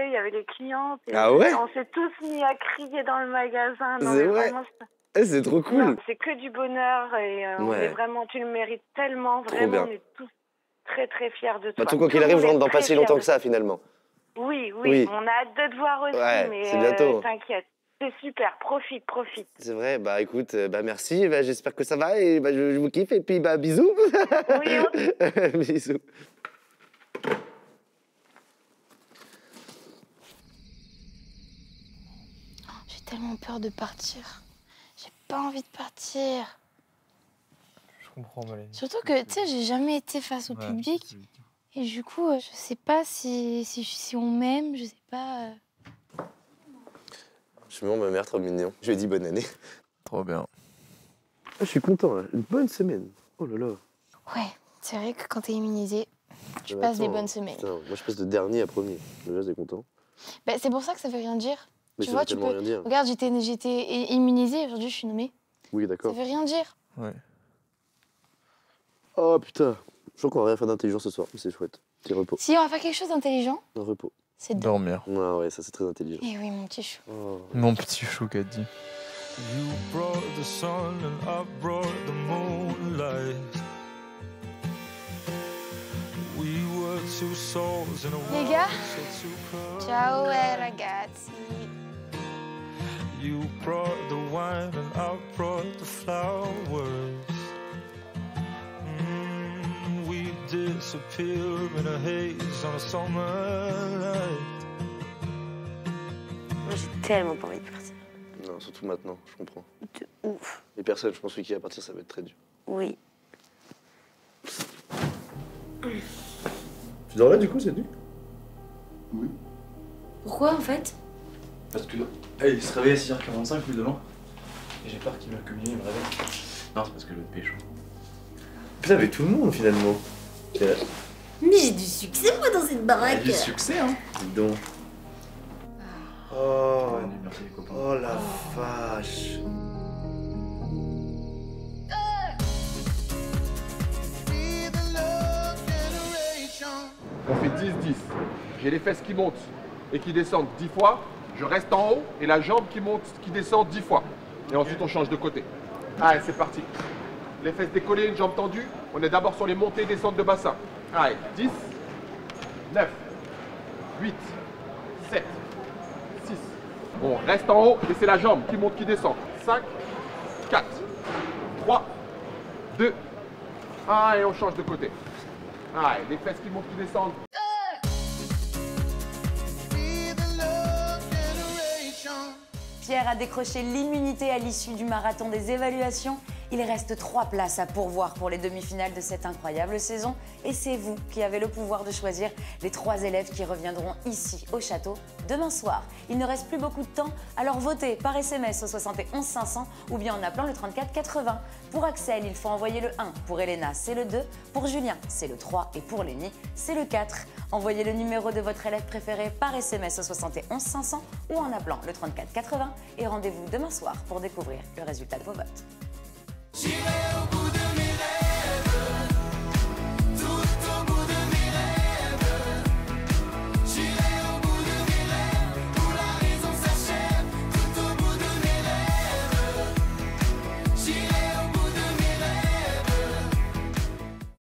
[SPEAKER 17] il y avait les clientes. Et
[SPEAKER 3] Ah ouais?
[SPEAKER 17] on s'est tous mis à crier dans le magasin. Non,
[SPEAKER 3] C'est
[SPEAKER 17] mais
[SPEAKER 3] vrai?
[SPEAKER 17] vraiment,
[SPEAKER 3] C'est trop cool.
[SPEAKER 17] non, c'est que du bonheur et on
[SPEAKER 3] Ouais.
[SPEAKER 17] est vraiment, tu le mérites tellement,
[SPEAKER 3] Trop
[SPEAKER 17] vraiment,
[SPEAKER 3] bien.
[SPEAKER 17] on est tous très fiers de toi.
[SPEAKER 3] Bah, tout quoi qu'il
[SPEAKER 17] Tout le
[SPEAKER 3] arrive, je
[SPEAKER 17] monde
[SPEAKER 3] rentre dans
[SPEAKER 17] est
[SPEAKER 3] pas
[SPEAKER 17] très
[SPEAKER 3] si
[SPEAKER 17] fier
[SPEAKER 3] longtemps
[SPEAKER 17] de
[SPEAKER 3] que ça, finalement.
[SPEAKER 17] Oui,
[SPEAKER 3] Oui.
[SPEAKER 17] on a hâte de te voir aussi,
[SPEAKER 3] Ouais,
[SPEAKER 17] mais
[SPEAKER 3] c'est bientôt.
[SPEAKER 17] t'inquiète, c'est super, profite.
[SPEAKER 3] C'est vrai, bah écoute, bah merci, bah, j'espère que ça va et bah, je vous kiffe et puis bah bisous.
[SPEAKER 17] Oui,
[SPEAKER 3] Bisous.
[SPEAKER 13] J'ai tellement peur de partir. J'ai pas envie de partir.
[SPEAKER 8] Je comprends, Malène.
[SPEAKER 13] Surtout que, tu sais, j'ai jamais été face au public. Et du coup, je sais pas si on m'aime, je sais pas.
[SPEAKER 3] Je suis ma mère trop mignon. Je lui ai dit bonne année.
[SPEAKER 8] Trop bien.
[SPEAKER 3] Je suis content, hein. Une bonne semaine. Oh là là.
[SPEAKER 13] Ouais, c'est vrai que quand t'es immunisé, tu
[SPEAKER 3] Mais
[SPEAKER 13] passes des
[SPEAKER 3] attends,
[SPEAKER 13] bonnes semaines.
[SPEAKER 3] Putain, moi je passe de dernier à premier. Déjà, c'est content.
[SPEAKER 13] Bah, c'est pour ça que ça veut rien dire.
[SPEAKER 3] Mais
[SPEAKER 13] Tu
[SPEAKER 3] ça
[SPEAKER 13] vois,
[SPEAKER 3] veut
[SPEAKER 13] tu
[SPEAKER 3] tellement
[SPEAKER 13] peux.
[SPEAKER 3] rien dire.
[SPEAKER 13] Regarde, j'étais immunisée, aujourd'hui je suis nommée.
[SPEAKER 3] Oui,
[SPEAKER 13] Ça
[SPEAKER 3] d'accord.
[SPEAKER 13] veut rien dire.
[SPEAKER 8] Ouais.
[SPEAKER 3] Oh putain. Je crois qu'on va rien faire d'intelligent ce soir, mais c'est chouette. Petit repos.
[SPEAKER 13] Si on va faire quelque chose d'intelligent,
[SPEAKER 3] Un repos.
[SPEAKER 13] c'est de...
[SPEAKER 8] Dormir.
[SPEAKER 3] Ouais, ça c'est très intelligent.
[SPEAKER 13] Eh oui, mon petit chou.
[SPEAKER 3] Oh.
[SPEAKER 8] Mon petit chou qu'a dit.
[SPEAKER 18] You brought the sun and I brought the moonlight. We were two souls in a
[SPEAKER 13] Les
[SPEAKER 18] world
[SPEAKER 13] gars,
[SPEAKER 18] so two colors.
[SPEAKER 13] ciao ragazzi.
[SPEAKER 18] You brought the wine and I brought the flowers. We disappear in a haze on a summer night.
[SPEAKER 4] Moi, j'ai tellement pas envie de partir.
[SPEAKER 3] Non, surtout maintenant, je comprends.
[SPEAKER 4] De ouf.
[SPEAKER 3] Les personnes, je pense que qui va partir, ça va être très dur.
[SPEAKER 4] Oui.
[SPEAKER 3] Tu dors là du coup cette nuit?
[SPEAKER 8] Oui.
[SPEAKER 4] Pourquoi en fait?
[SPEAKER 8] Parce que il se réveille à 6h45 plus de loin. Et j'ai peur qu'il va communier, il me réveille. Non, c'est parce que je vais te pécho.
[SPEAKER 3] Putain, mais tout le monde finalement.
[SPEAKER 4] Mais j'ai du succès moi dans cette baraque.
[SPEAKER 8] Du succès, hein.
[SPEAKER 3] Dis donc. Oh,
[SPEAKER 8] merci les copains.
[SPEAKER 3] Oh la vache.
[SPEAKER 19] On fait 10-10. J'ai les fesses qui montent et qui descendent 10 fois. Je reste en haut et la jambe qui monte, qui descend 10 fois. Et ensuite, on change de côté. Allez, c'est parti. Les fesses décollées, une jambe tendue. On est d'abord sur les montées et descentes de bassin. Allez, 10, 9, 8, 7, 6. On reste en haut et c'est la jambe qui monte, qui descend. 5, 4, 3, 2, 1 et on change de côté. Allez, les fesses qui montent, qui descendent.
[SPEAKER 1] Pierre a décroché l'immunité à l'issue du marathon des évaluations Il reste 3 places à pourvoir pour les demi-finales de cette incroyable saison et c'est vous qui avez le pouvoir de choisir les 3 élèves qui reviendront ici au château demain soir. Il ne reste plus beaucoup de temps, alors votez par SMS au 71 500 ou bien en appelant le 34 80. Pour Axel, il faut envoyer le 1, pour Elena c'est le 2, pour Julien c'est le 3 et pour Lénie c'est le 4. Envoyez le numéro de votre élève préféré par SMS au 71 500 ou en appelant le 34 80 et rendez-vous demain soir pour découvrir le résultat de vos votes.
[SPEAKER 10] J'irai au bout.